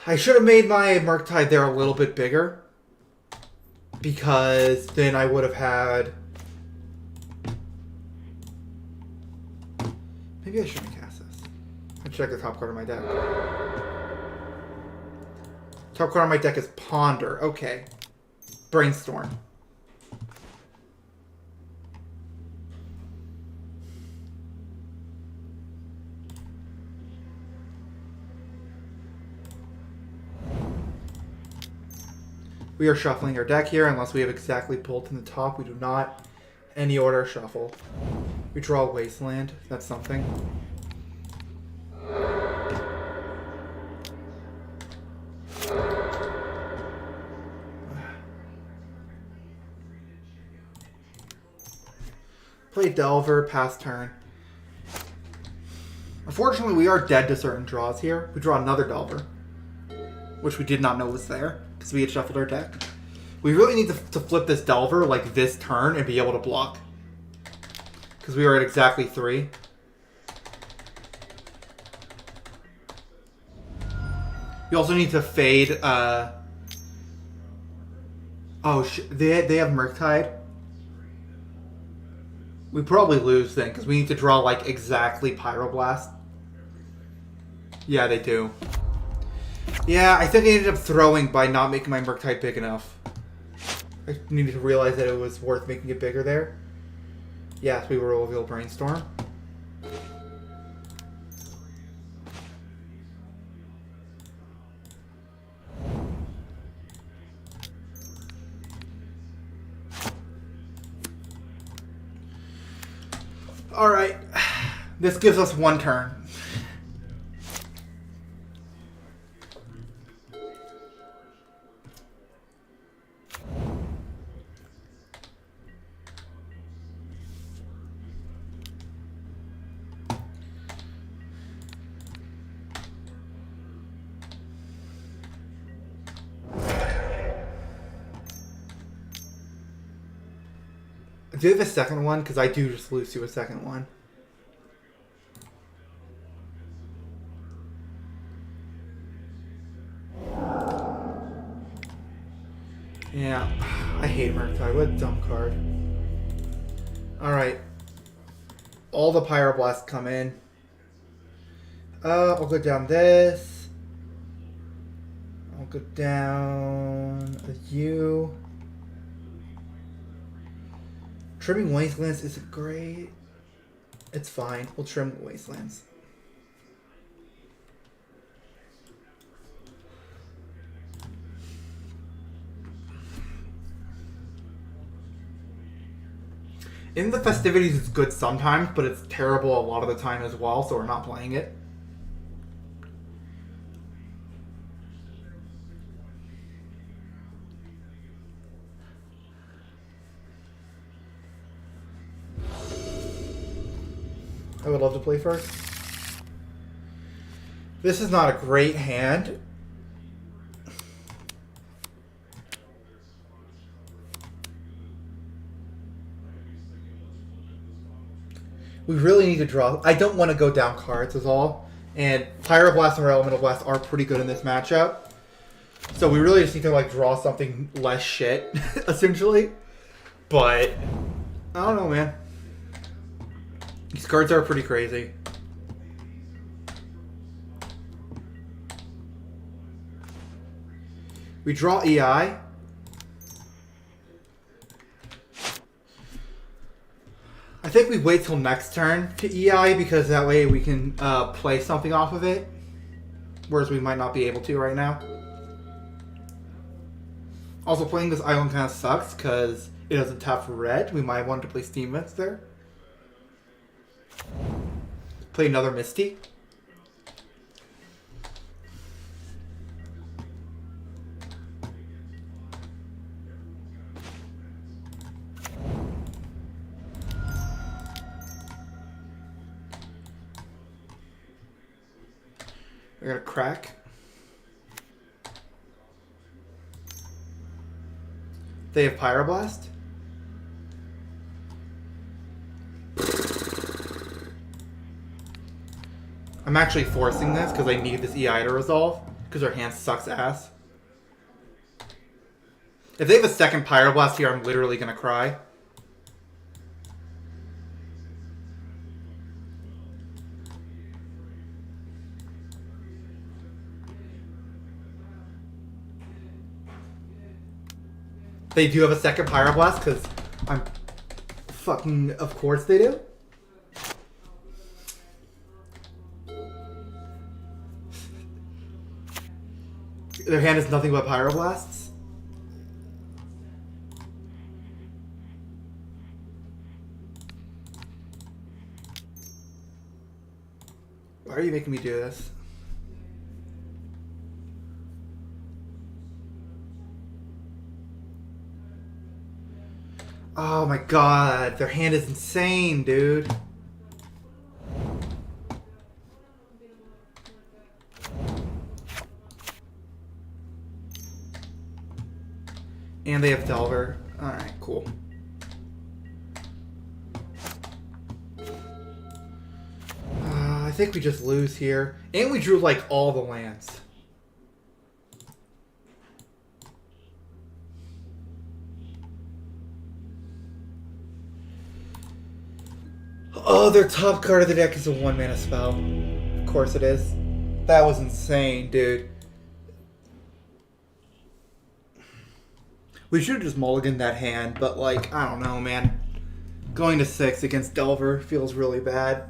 I should have made my Murktide there a little bit bigger. Because then I would have had... Maybe I shouldn't cast this. Let's check the top card of my deck. Top card of my deck is Ponder. Okay. Brainstorm. We are shuffling our deck here unless we have exactly pulled in the top. We do not. Any order, shuffle. We draw Wasteland. That's something. Play Delver, pass turn. Unfortunately, we are dead to certain draws here. We draw another Delver, which we did not know was there because we had shuffled our deck. We really need to flip this Delver like this turn and be able to block. Because we are at exactly 3. You also need to fade. They have Murktide. We probably lose then because we need to draw like exactly Pyroblast. Yeah, they do. Yeah, I think I ended up throwing by not making my Murktide big enough. I needed to realize that it was worth making it bigger there. Yes, we will reveal Brainstorm. Alright. This gives us 1 turn. Do you have a second one? Because I do just lose to a second one. Yeah. I hate Murktide. What a dumb card. Alright. All the Pyroblasts come in. I'll go down this. I'll go down a U. Trimming Wastelands isn't great. It's fine. We'll trim Wastelands. In the Festivities, it's good sometimes, but it's terrible a lot of the time as well, so we're not playing it. I would love to play first. This is not a great hand. We really need to draw. I don't want to go down cards is all. And Pyroblast and Elemental Blast are pretty good in this matchup. So we really just need to like draw something less shit, essentially. But I don't know, man. These cards are pretty crazy. We draw EI. I think we wait till next turn to EI because that way we can play something off of it. Whereas we might not be able to right now. Also, playing this island kind of sucks because it doesn't tap for red. We might want to play Steam Vents there. Play another Misty. I got a crack. They have Pyroblast. I'm actually forcing this because I need this EI to resolve because our hand sucks ass. If they have a second Pyroblast here, I'm literally going to cry. They do have a second Pyroblast because I'm fucking... Of course they do. Their hand is nothing but Pyroblasts. Why are you making me do this? Oh my god, their hand is insane, dude. And they have Delver. Alright, cool. I think we just lose here. And we drew, like, all the lands. Oh, their top card of the deck is a 1-mana spell. Of course it is. That was insane, dude. We should have just mulliganed that hand, but, like, I don't know, man. Going to 6 against Delver feels really bad.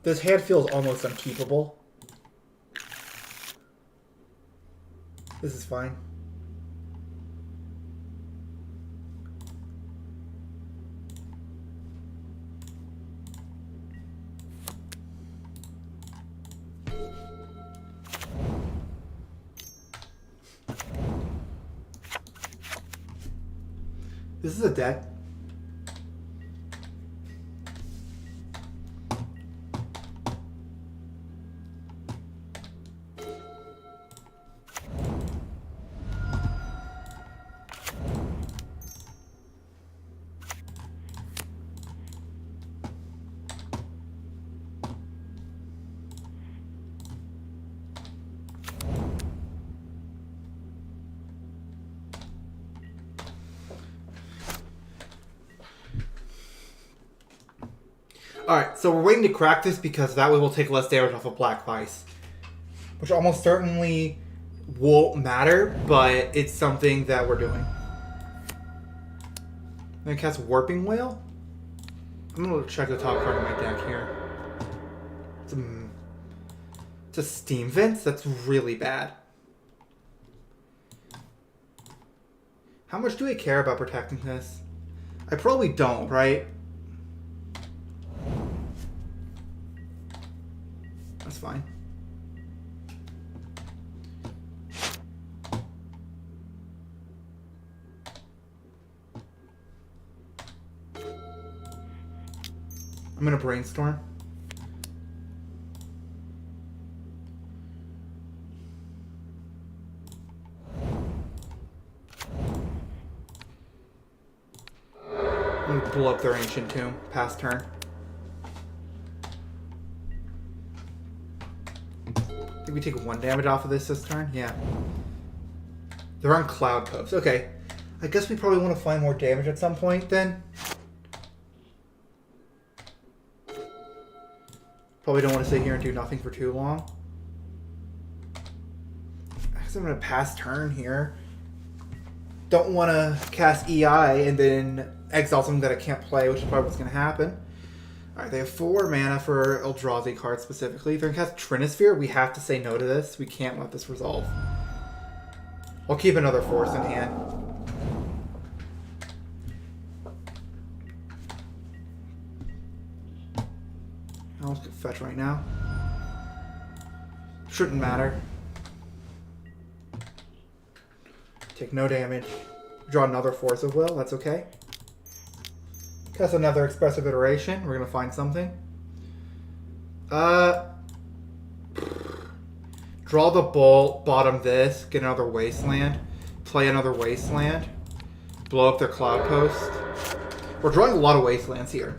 This hand feels almost unkeepable. This is fine. This is a deck. Alright, so we're waiting to crack this because that way we'll take less damage off of Black Vice. Which almost certainly won't matter, but it's something that we're doing. Then I cast Warping Whale? I'm going to check the top card of my deck here. It's a Steam Vents? That's really bad. How much do I care about protecting this? I probably don't, right? That's fine. I'm gonna brainstorm. I'm gonna blow up their Ancient Tomb. Pass turn. I think we take 1 damage off of this turn? Yeah. They're on Cloud Coast. Okay. I guess we probably want to find more damage at some point then. Probably don't want to sit here and do nothing for too long. I guess I'm going to pass turn here. Don't want to cast EI and then exile something that I can't play, which is probably what's going to happen. Alright, they have 4 mana for Eldrazi cards specifically. If they're going to cast Trinisphere, we have to say no to this. We can't let this resolve. I'll keep another Force in hand. fetch right now. Shouldn't matter. Take no damage. Draw another Force of Will. That's okay. Cast another Expressive Iteration. We're gonna find something. Draw the bolt. Bottom this. Get another Wasteland. Play another Wasteland. Blow up their Cloud Coast. We're drawing a lot of Wastelands here,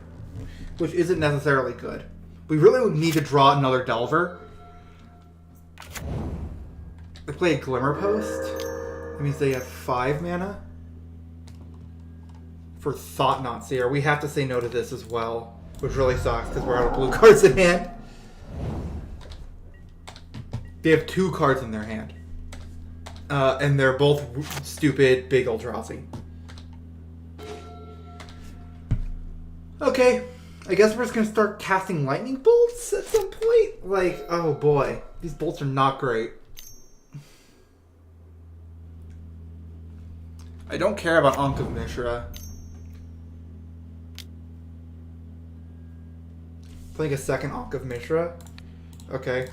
which isn't necessarily good. We really would need to draw another Delver. They play a Glimmer Post. That means they have 5 mana. For Thought-Knot Seer. We have to say no to this as well, which really sucks because we're out of blue cards in hand. They have 2 cards in their hand. And they're both stupid big Eldrazi. Okay. I guess we're just going to start casting lightning bolts at some point. Like, oh boy. These bolts are not great. I don't care about Ankh of Mishra. Playing a second Ankh of Mishra. Okay.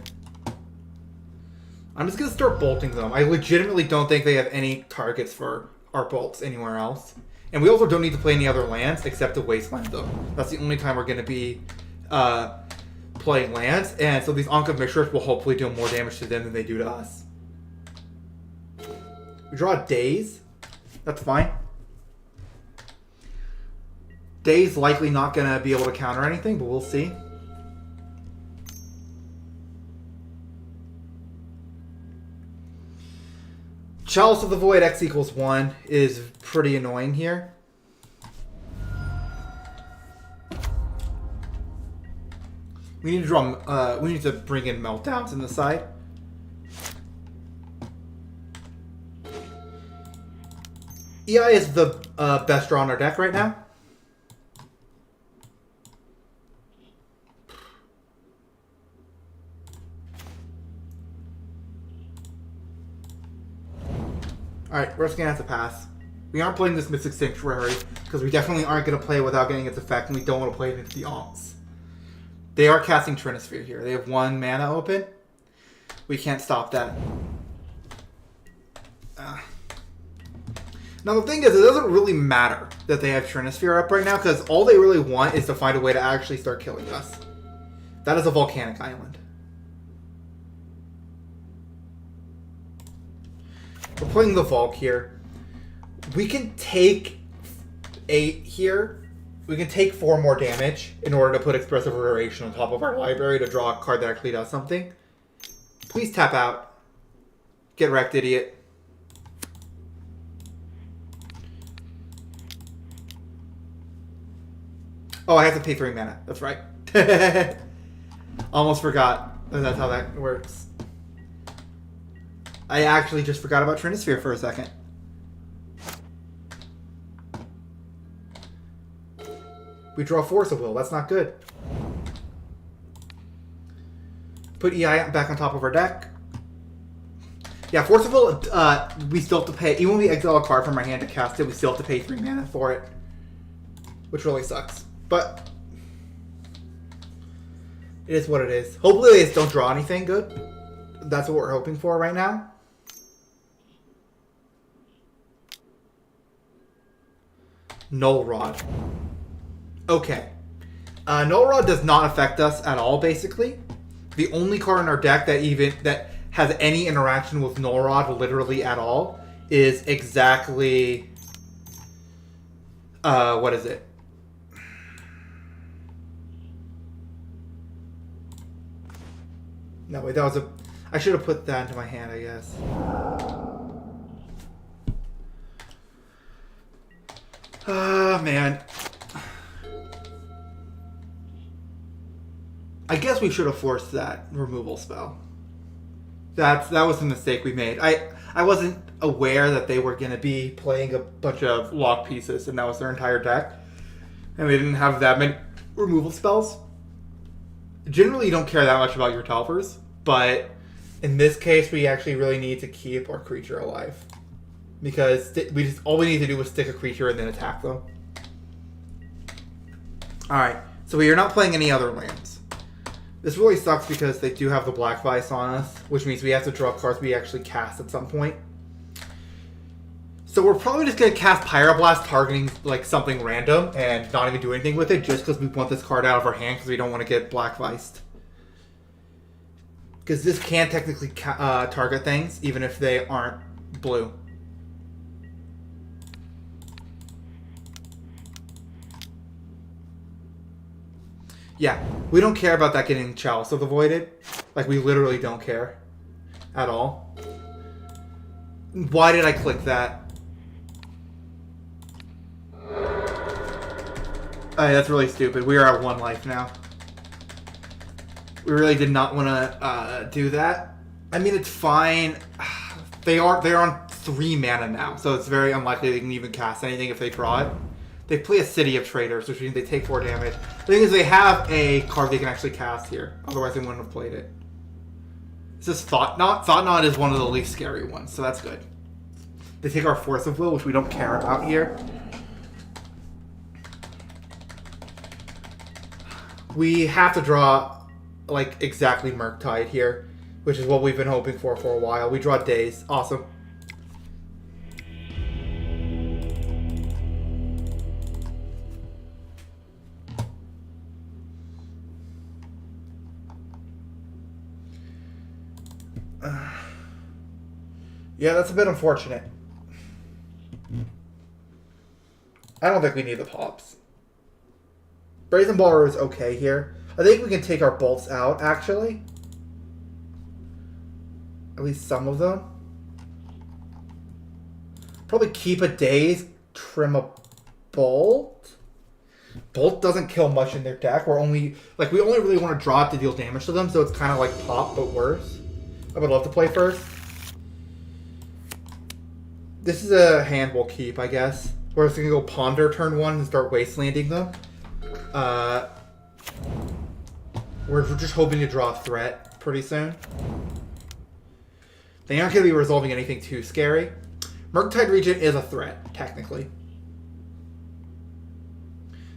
I'm just going to start bolting them. I legitimately don't think they have any targets for our bolts anywhere else. And we also don't need to play any other lands except to Wasteland them. That's the only time we're going to be playing lands. And so these Ankh of Mishra will hopefully do more damage to them than they do to us. We draw a Daze. That's fine. Daze likely not going to be able to counter anything, but we'll see. Chalice of the Void X equals 1 is pretty annoying here. We need to draw. We need to bring in Meltdowns in the side. EI is the best draw on our deck right now. Alright, we're just going to have to pass. We aren't playing this Mystic Sanctuary because we definitely aren't going to play without getting its effect, and we don't want to play it into the Ankhs. They are casting Trinisphere here. They have 1 mana open. We can't stop that. Now the thing is, it doesn't really matter that they have Trinisphere up right now because all they really want is to find a way to actually start killing us. That is a volcanic island. We're playing the Volk here. We can take 8 here. We can take 4 more damage in order to put Expressive Iteration on top of our library to draw a card that actually does something. Please tap out. Get wrecked, idiot. Oh, I have to pay 3 mana. That's right. Almost forgot that that's how that works. I actually just forgot about Trinisphere for a second. We draw Force of Will. That's not good. Put EI back on top of our deck. Yeah, Force of Will, we still have to pay. Even when we exile a card from our hand to cast it, we still have to pay 3 mana for it. Which really sucks. But it is what it is. Hopefully they just don't draw anything good. That's what we're hoping for right now. Null Rod. Okay. Null Rod does not affect us at all, basically. The only card in our deck that has any interaction with Null Rod literally at all is exactly... what is it? No, wait, that was a... I should have put that into my hand, I guess. Ah, man. I guess we should have forced that removal spell. That was the mistake we made. I wasn't aware that they were going to be playing a bunch of lock pieces, and that was their entire deck. And they didn't have that many removal spells. Generally, you don't care that much about your Telvers, but in this case, we actually really need to keep our creature alive. Because all we need to do is stick a creature and then attack them. Alright, so we are not playing any other lands. This really sucks because they do have the Black Vice on us, which means we have to draw cards we actually cast at some point. So we're probably just going to cast Pyroblast targeting like something random and not even do anything with it just because we want this card out of our hand because we don't want to get Black Viced. Because this can technically target things even if they aren't blue. Yeah, we don't care about that getting Chalice of the Voided. Like, we literally don't care. At all. Why did I click that? That's really stupid. We are at 1 life now. We really did not want to do that. I mean, it's fine. They're on 3 mana now, so it's very unlikely they can even cast anything if they draw it. They play a City of Traitors, which means they take 4 damage. The thing is, they have a card they can actually cast here. Otherwise, they wouldn't have played it. Is this Thought Knot? Thought Knot is one of the least scary ones, so that's good. They take our Force of Will, which we don't care about here. We have to draw, like, exactly Murktide here, which is what we've been hoping for a while. We draw Daze. Awesome. Yeah, that's a bit unfortunate. I don't think we need the pops. Brazen Baller is okay here. I think we can take our bolts out, actually. At least some of them. Probably keep a Daze, trim a Bolt. Bolt doesn't kill much in their deck. We only really want to draw it to deal damage to them, so it's kind of like Pop, but worse. I would love to play first. This is a hand we'll keep, I guess. We're just going to go Ponder turn 1 and start wastelanding them. We're just hoping to draw a threat pretty soon. They aren't going to be resolving anything too scary. Murktide Regent is a threat, technically.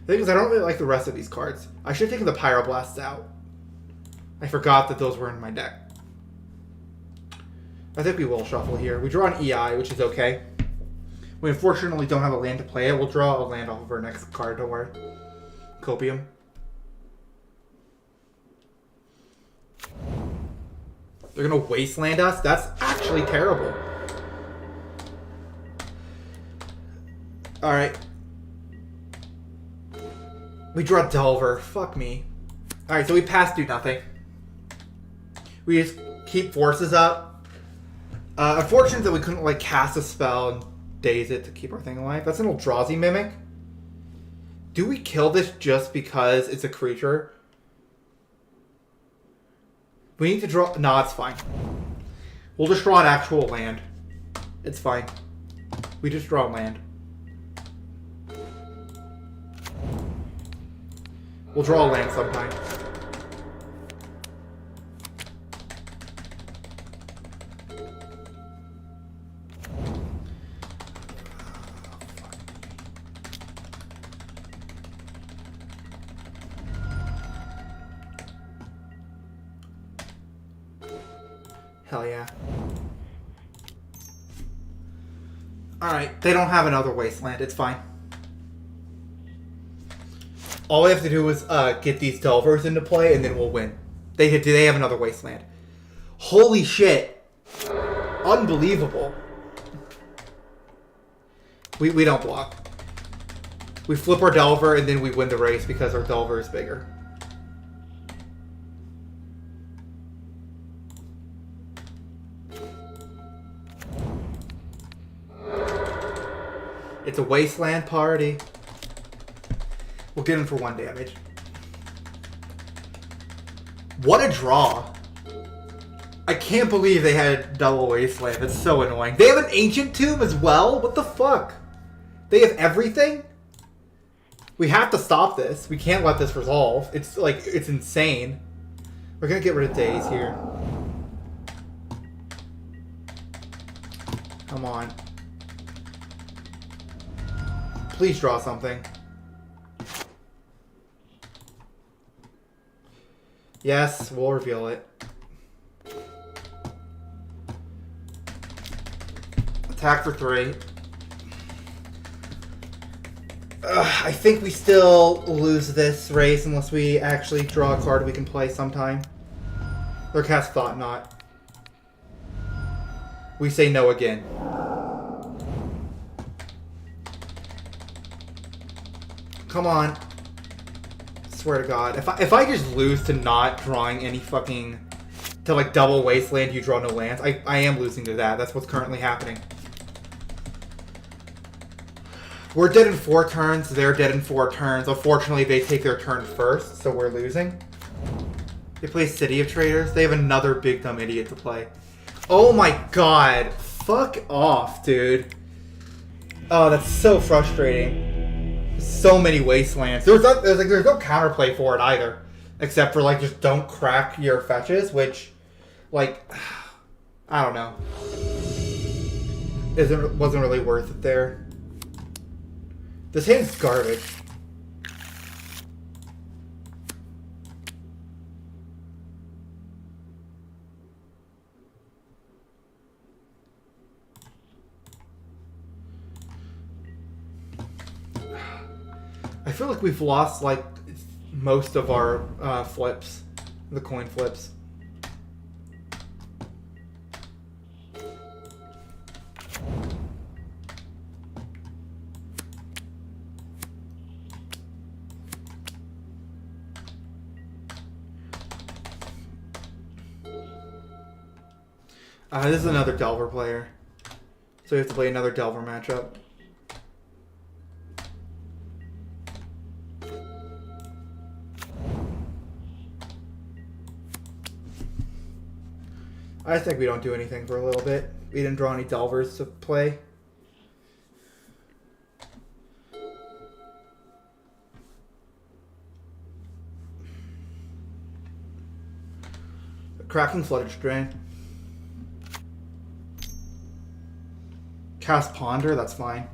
The thing is, I don't really like the rest of these cards. I should have taken the Pyroblasts out. I forgot that those were in my deck. I think we will shuffle here. We draw an EI, which is okay. We unfortunately don't have a land to play it. We'll draw a land off of our next card, don't worry. Copium. They're going to wasteland us? That's actually terrible. Alright. We draw Delver. Fuck me. Alright, so we pass do nothing. We just keep forces up. Unfortunate that we couldn't like cast a spell and daze it to keep our thing alive. That's an Eldrazi Mimic. Do we kill this just because it's a creature? We need to draw... No, it's fine. We'll just draw an actual land. It's fine. We just draw land. We'll draw a land sometime. Hell yeah. Alright, they don't have another wasteland. It's fine. All we have to do is get these Delvers into play, and then we'll win. They have another wasteland. Holy shit. Unbelievable. We don't block. We flip our Delver, and then we win the race because our Delver is bigger. It's a wasteland party. We'll get him for 1 damage. What a draw. I can't believe they had double wasteland. That's so annoying. They have an ancient tomb as well? What the fuck? They have everything? We have to stop this. We can't let this resolve. It's like, it's insane. We're gonna get rid of Daze here. Come on. Please draw something. Yes, we'll reveal it. Attack for 3. I think we still lose this race unless we actually draw a card we can play sometime. Or cast Thought Knot. We say no again. Come on. Swear to God. If I just lose to not drawing any fucking... To like double Wasteland, you draw no lands. I am losing to that. That's what's currently happening. We're dead in 4 turns. They're dead in 4 turns. Unfortunately, they take their turn first, so we're losing. They play City of Traders. They have another big dumb idiot to play. Oh my God. Fuck off, dude. Oh, that's so frustrating. So many Wastelands. There's no counterplay for it either. Except for, like, just don't crack your fetches, which, like, I don't know. Wasn't really worth it there. This hand's garbage. I feel like we've lost, like, most of our flips. The coin flips. This is another Delver player. So we have to play another Delver matchup. I think we don't do anything for a little bit. We didn't draw any Delvers to play. Cracking Floodage Drain. Cast Ponder, that's fine.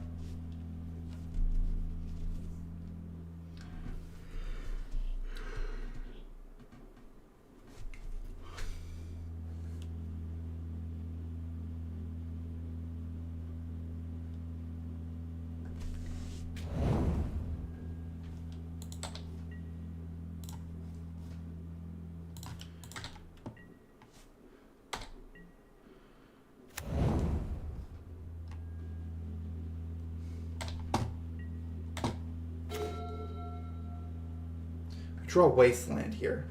Draw Wasteland here.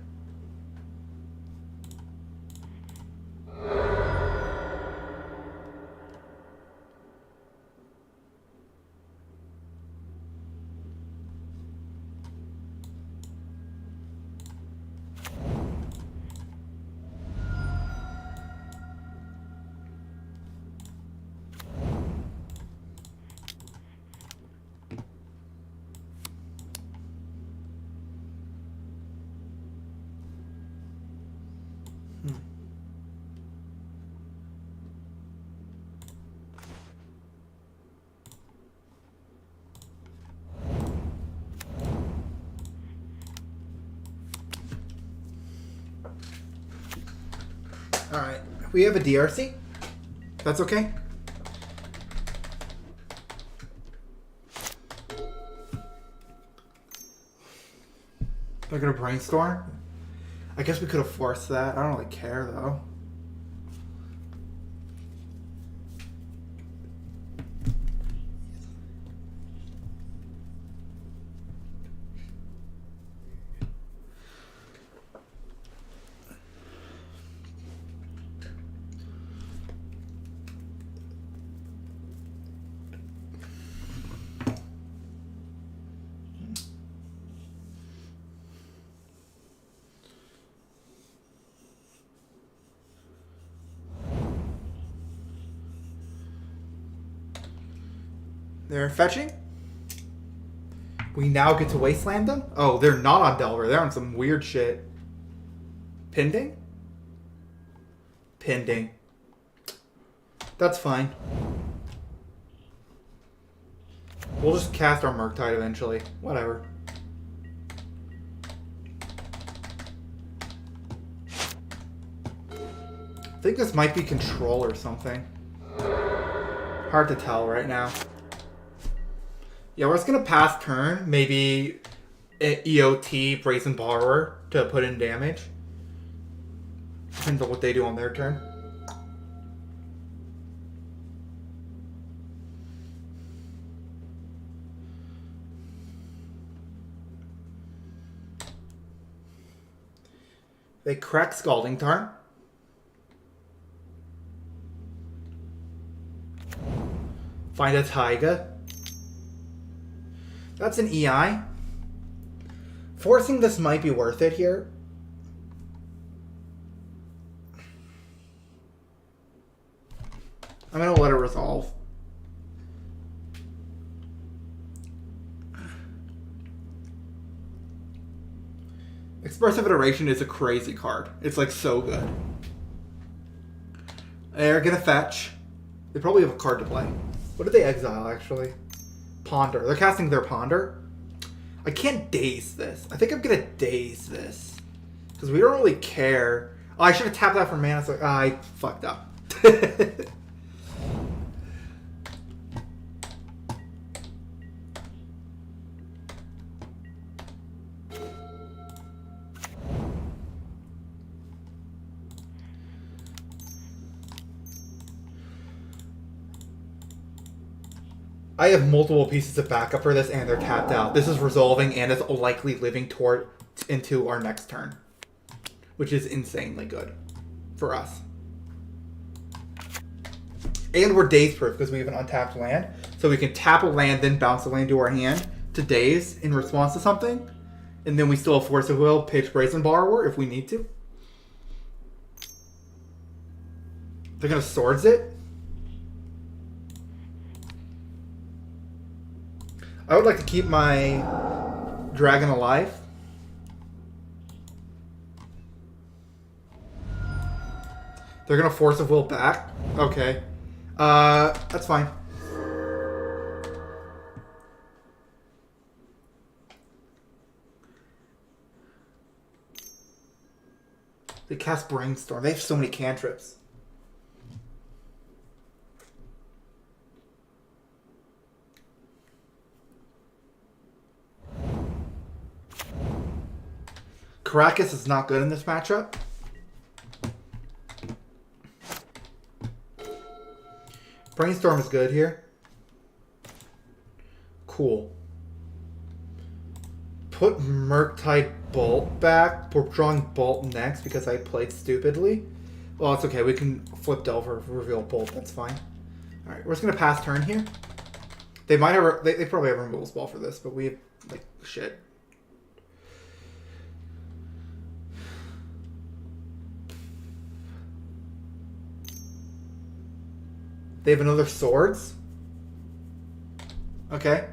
Alright, we have a DRC. That's okay. They're gonna brainstorm? I guess we could have forced that. I don't really care though. They're fetching. We now get to Wasteland them? Oh, they're not on Delver. They're on some weird shit. Pending? Pending. That's fine. We'll just cast our Murktide eventually. Whatever. think this might be control or something. Hard to tell right now. Yeah, we're just gonna pass turn. Maybe EOT Brazen Borrower to put in damage. Depends on what they do on their turn. They crack Scalding Tarn. Find a Taiga. That's an EI. Forcing this might be worth it here. I'm going to let it resolve. Expressive Iteration is a crazy card. It's like so good. They're going to fetch. They probably have a card to play. What did they exile, actually? Ponder. They're casting their Ponder. I can't daze this. I think I'm going to daze this. Because we don't really care. Oh, I should have tapped that for mana. So I fucked up. I have multiple pieces of backup for this, and they're tapped out. This is resolving, and it's likely living toward into our next turn, which is insanely good for us. And we're daze proof because we have an untapped land, so we can tap a land, then bounce the land to our hand to daze in response to something, and then we still have Force of Will, pitch Brazen Borrower if we need to. They're gonna Swords it. I would like to keep my dragon alive. They're gonna Force of Will back. Okay. That's fine. They cast Brainstorm. They have so many cantrips. Caracas is not good in this matchup. Brainstorm is good here. Cool. Put Murktide Bolt back. We're drawing Bolt next because I played stupidly. Well, it's okay. We can flip Delver, reveal Bolt. That's fine. Alright, we're just going to pass turn here. They might have... They probably have a removal spell for this, but we have, like, shit. They have another Swords. Okay.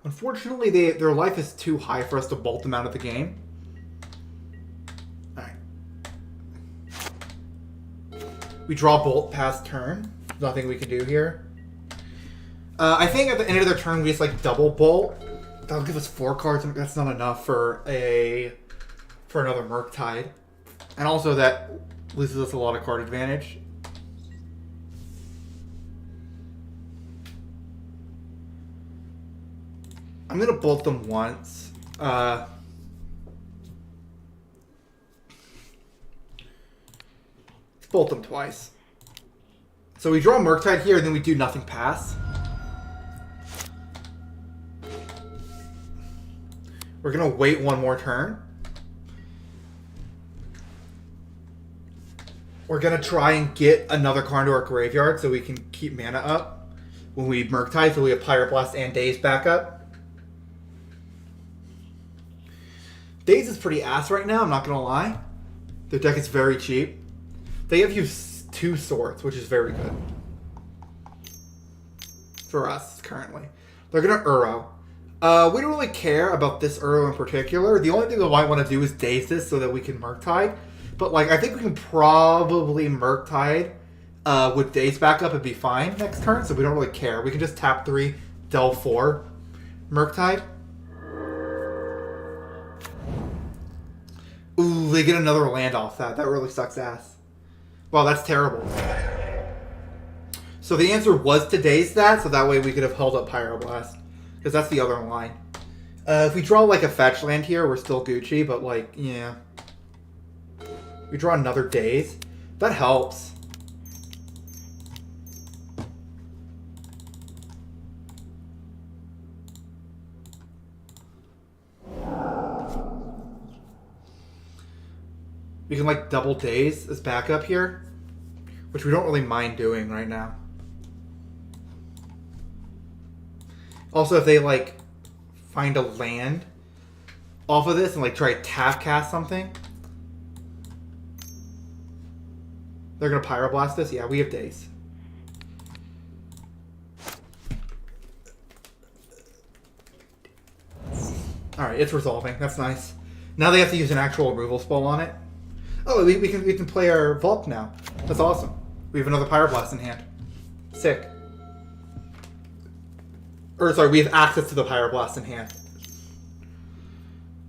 Unfortunately, their life is too high for us to bolt them out of the game. Alright. We draw Bolt past turn. Nothing we can do here. I think at the end of their turn, we just like double Bolt. That'll give us 4 cards. That's not enough for another Murktide. And also that loses us a lot of card advantage. I'm going to bolt them once. Let's bolt them twice. So we draw Murktide here, and then we do nothing pass. We're going to wait one more turn. We're going to try and get another card into our graveyard so we can keep mana up when we Murktide, so we have Pyroblast and Daze back up. Daze is pretty ass right now, I'm not going to lie. Their deck is very cheap. They have used 2 Swords, which is very good. For us, currently. They're going to Uro. We don't really care about this Uro in particular. The only thing we might want to do is Daze this so that we can Murktide. But, like, I think we can probably Murktide with Daze back up and be fine next turn, so we don't really care. We can just tap 3, delve 4, Murktide. they get another land off that. That really sucks ass. Wow, that's terrible. So the answer was to daze that, so that way we could have held up Pyroblast. Because that's the other line. If we draw like a fetch land here, we're still Gucci, but like, yeah. We draw another daze. That helps. We can like double daze as backup here, which we don't really mind doing right now. Also, if they like find a land off of this and like try to tap cast something, they're gonna Pyroblast this. Yeah, we have daze. All right, it's resolving. That's nice. Now they have to use an actual removal spell on it. Oh, we can play our Volk now. That's awesome. We have another Pyroblast in hand. Sick. Or sorry, we have access to the Pyroblast in hand.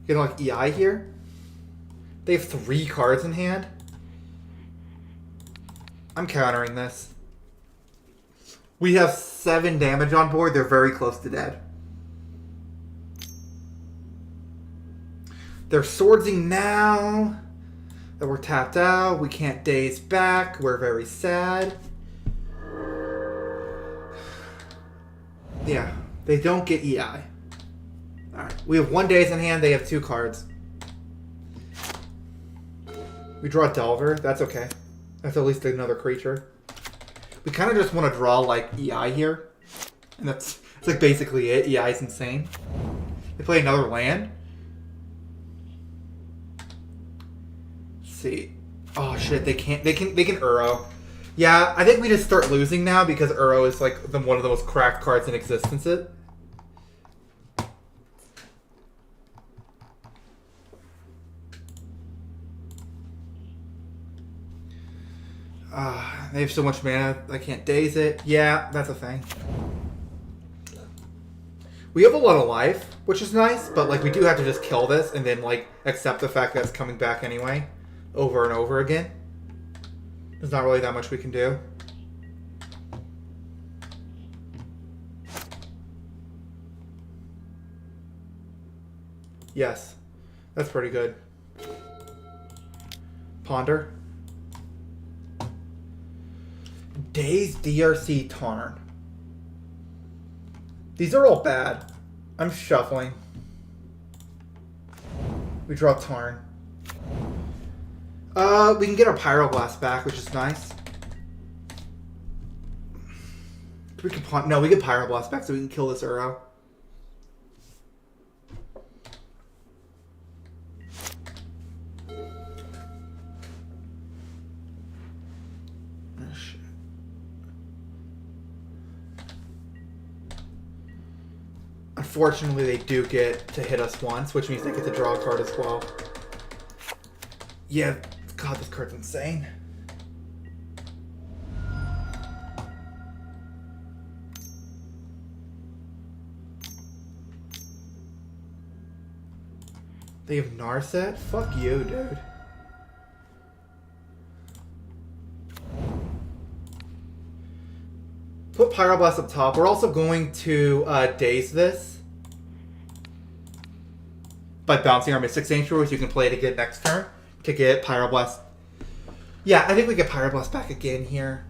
You know, like EI here. They have 3 cards in hand. I'm countering this. We have 7 damage on board. They're very close to dead. They're swordsing now. That we're tapped out. We can't daze back. We're very sad. Yeah, they don't get EI. Alright, we have 1 daze in hand. They have 2 cards. We draw Delver. That's okay. That's at least another creature. We kind of just want to draw like EI here. And that's like basically it. EI is insane. They play another land. See. Oh shit, they can Uro. Yeah, I think we just start losing now because Uro is like one of the most cracked cards in existence. They have so much mana, I can't daze it. Yeah, that's a thing. We have a lot of life, which is nice, but like we do have to just kill this and then like accept the fact that it's coming back anyway. Over and over again. There's not really that much we can do. Yes. That's pretty good. Ponder. Daze DRC Tarn. These are all bad. I'm shuffling. We draw Tarn. We can get our Pyroblast back, which is nice. We can we get Pyroblast back so we can kill this Uro. Oh, shit. Unfortunately, they do get to hit us once, which means they get to draw a card as well. Yeah. God, this card's insane. They have Narset? Fuck you, dude. Put Pyroblast up top. We're also going to daze this by bouncing our Mystic Sanctuary, so you can play it again next turn. To get Pyroblast. Yeah, I think we get Pyroblast back again here.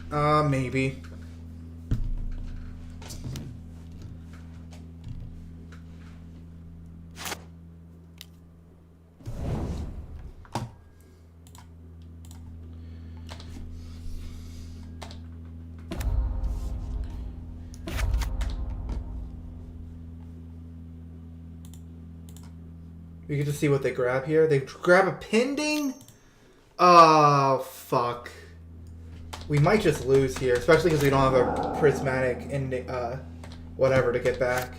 Maybe. We get to see what they grab here. They grab a Pending? Oh, fuck. We might just lose here, especially because we don't have a Prismatic and whatever to get back.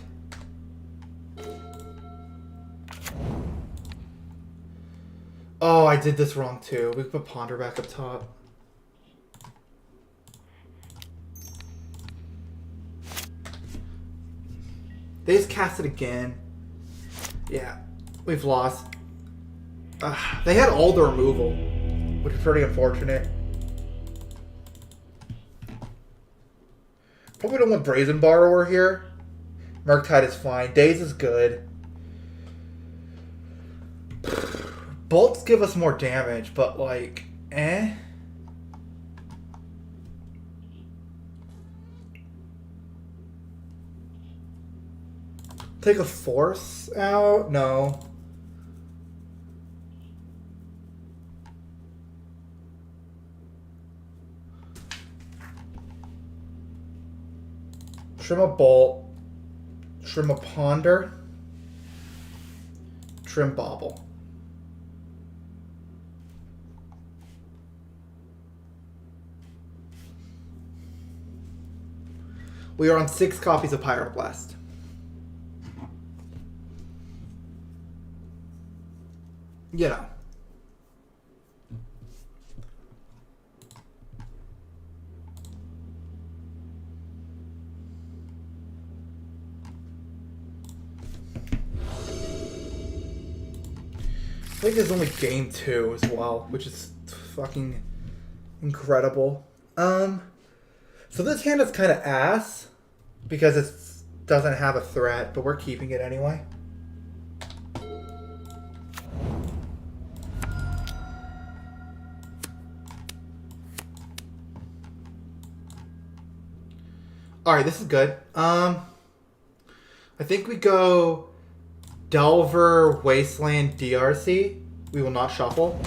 Oh, I did this wrong too. We put Ponder back up top. They just cast it again. Yeah. We've lost. They had all the removal, which is pretty unfortunate. Probably don't want Brazen Borrower here. Murktide is fine. Daze is good. Bolts give us more damage, but like, eh. Take a Force out? No. Trim a Bolt. Trim a Ponder. Trim Bobble. We are on 6 copies of Pyroblast. You know. I think there's only game 2 as well, which is fucking incredible. So this hand is kind of ass because it doesn't have a threat, but we're keeping it anyway. Alright, this is good. I think we go Delver, Wasteland, DRC. We will not shuffle.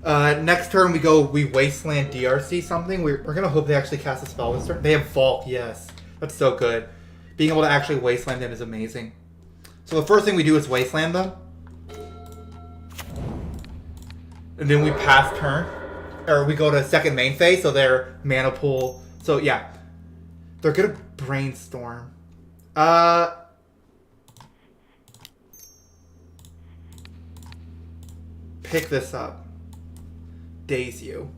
Next turn we Wasteland, DRC something. We're going to hope they actually cast a spell this turn. They have Vault, yes. That's so good. Being able to actually Wasteland them is amazing. So the first thing we do is Wasteland them. And then we pass turn. Or we go to second main phase, so their mana pool. So yeah. They're going to Brainstorm. Pick this up. Daze you.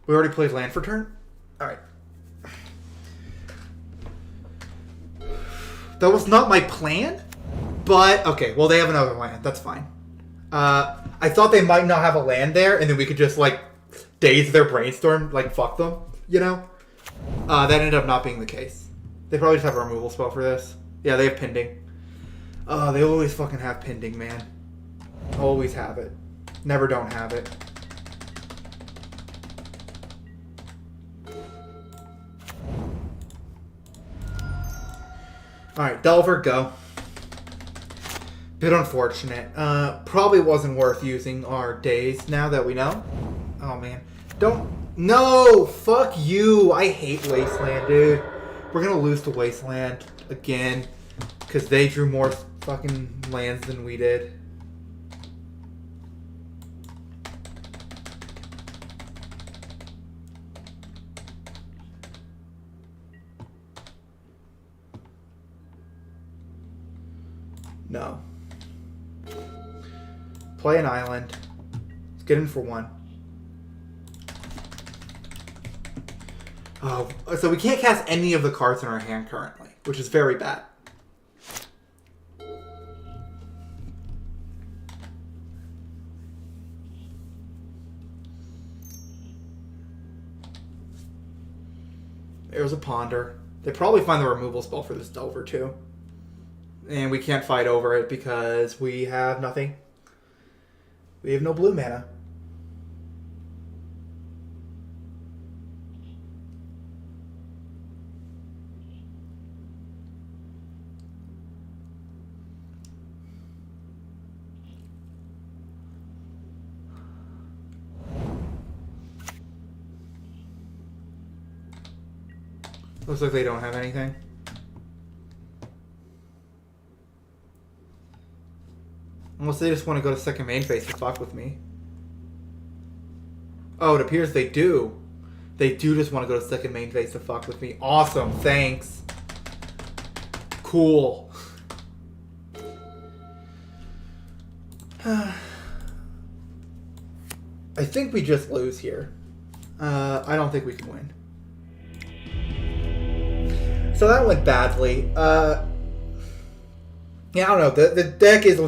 We already played land for turn? Alright. That was not my plan, but okay, well they have another land. That's fine. I thought they might not have a land there, and then we could just like daze their Brainstorm, like fuck them, you know? That ended up not being the case. They probably just have a removal spell for this. Yeah, they have Pending. They always fucking have Pending, man. Always have it. Never don't have it. Alright, Delver, go. Bit unfortunate. Probably wasn't worth using our days now that we know. Oh, man. No! Fuck you! I hate Wasteland, dude. We're gonna lose to Wasteland again. Because they drew more fucking lands than we did. No. Play an island. Let's get in for 1. Oh, so we can't cast any of the cards in our hand currently, which is very bad. There's a Ponder. They probably find the removal spell for this Delver too. And we can't fight over it because we have nothing. We have no blue mana. Looks like they don't have anything. Unless they just want to go to second main phase to fuck with me. Oh, it appears they do. They do just want to go to second main phase to fuck with me. Awesome, thanks. Cool. I think we just lose here. I don't think we can win. So that went badly. Yeah, I don't know. The deck is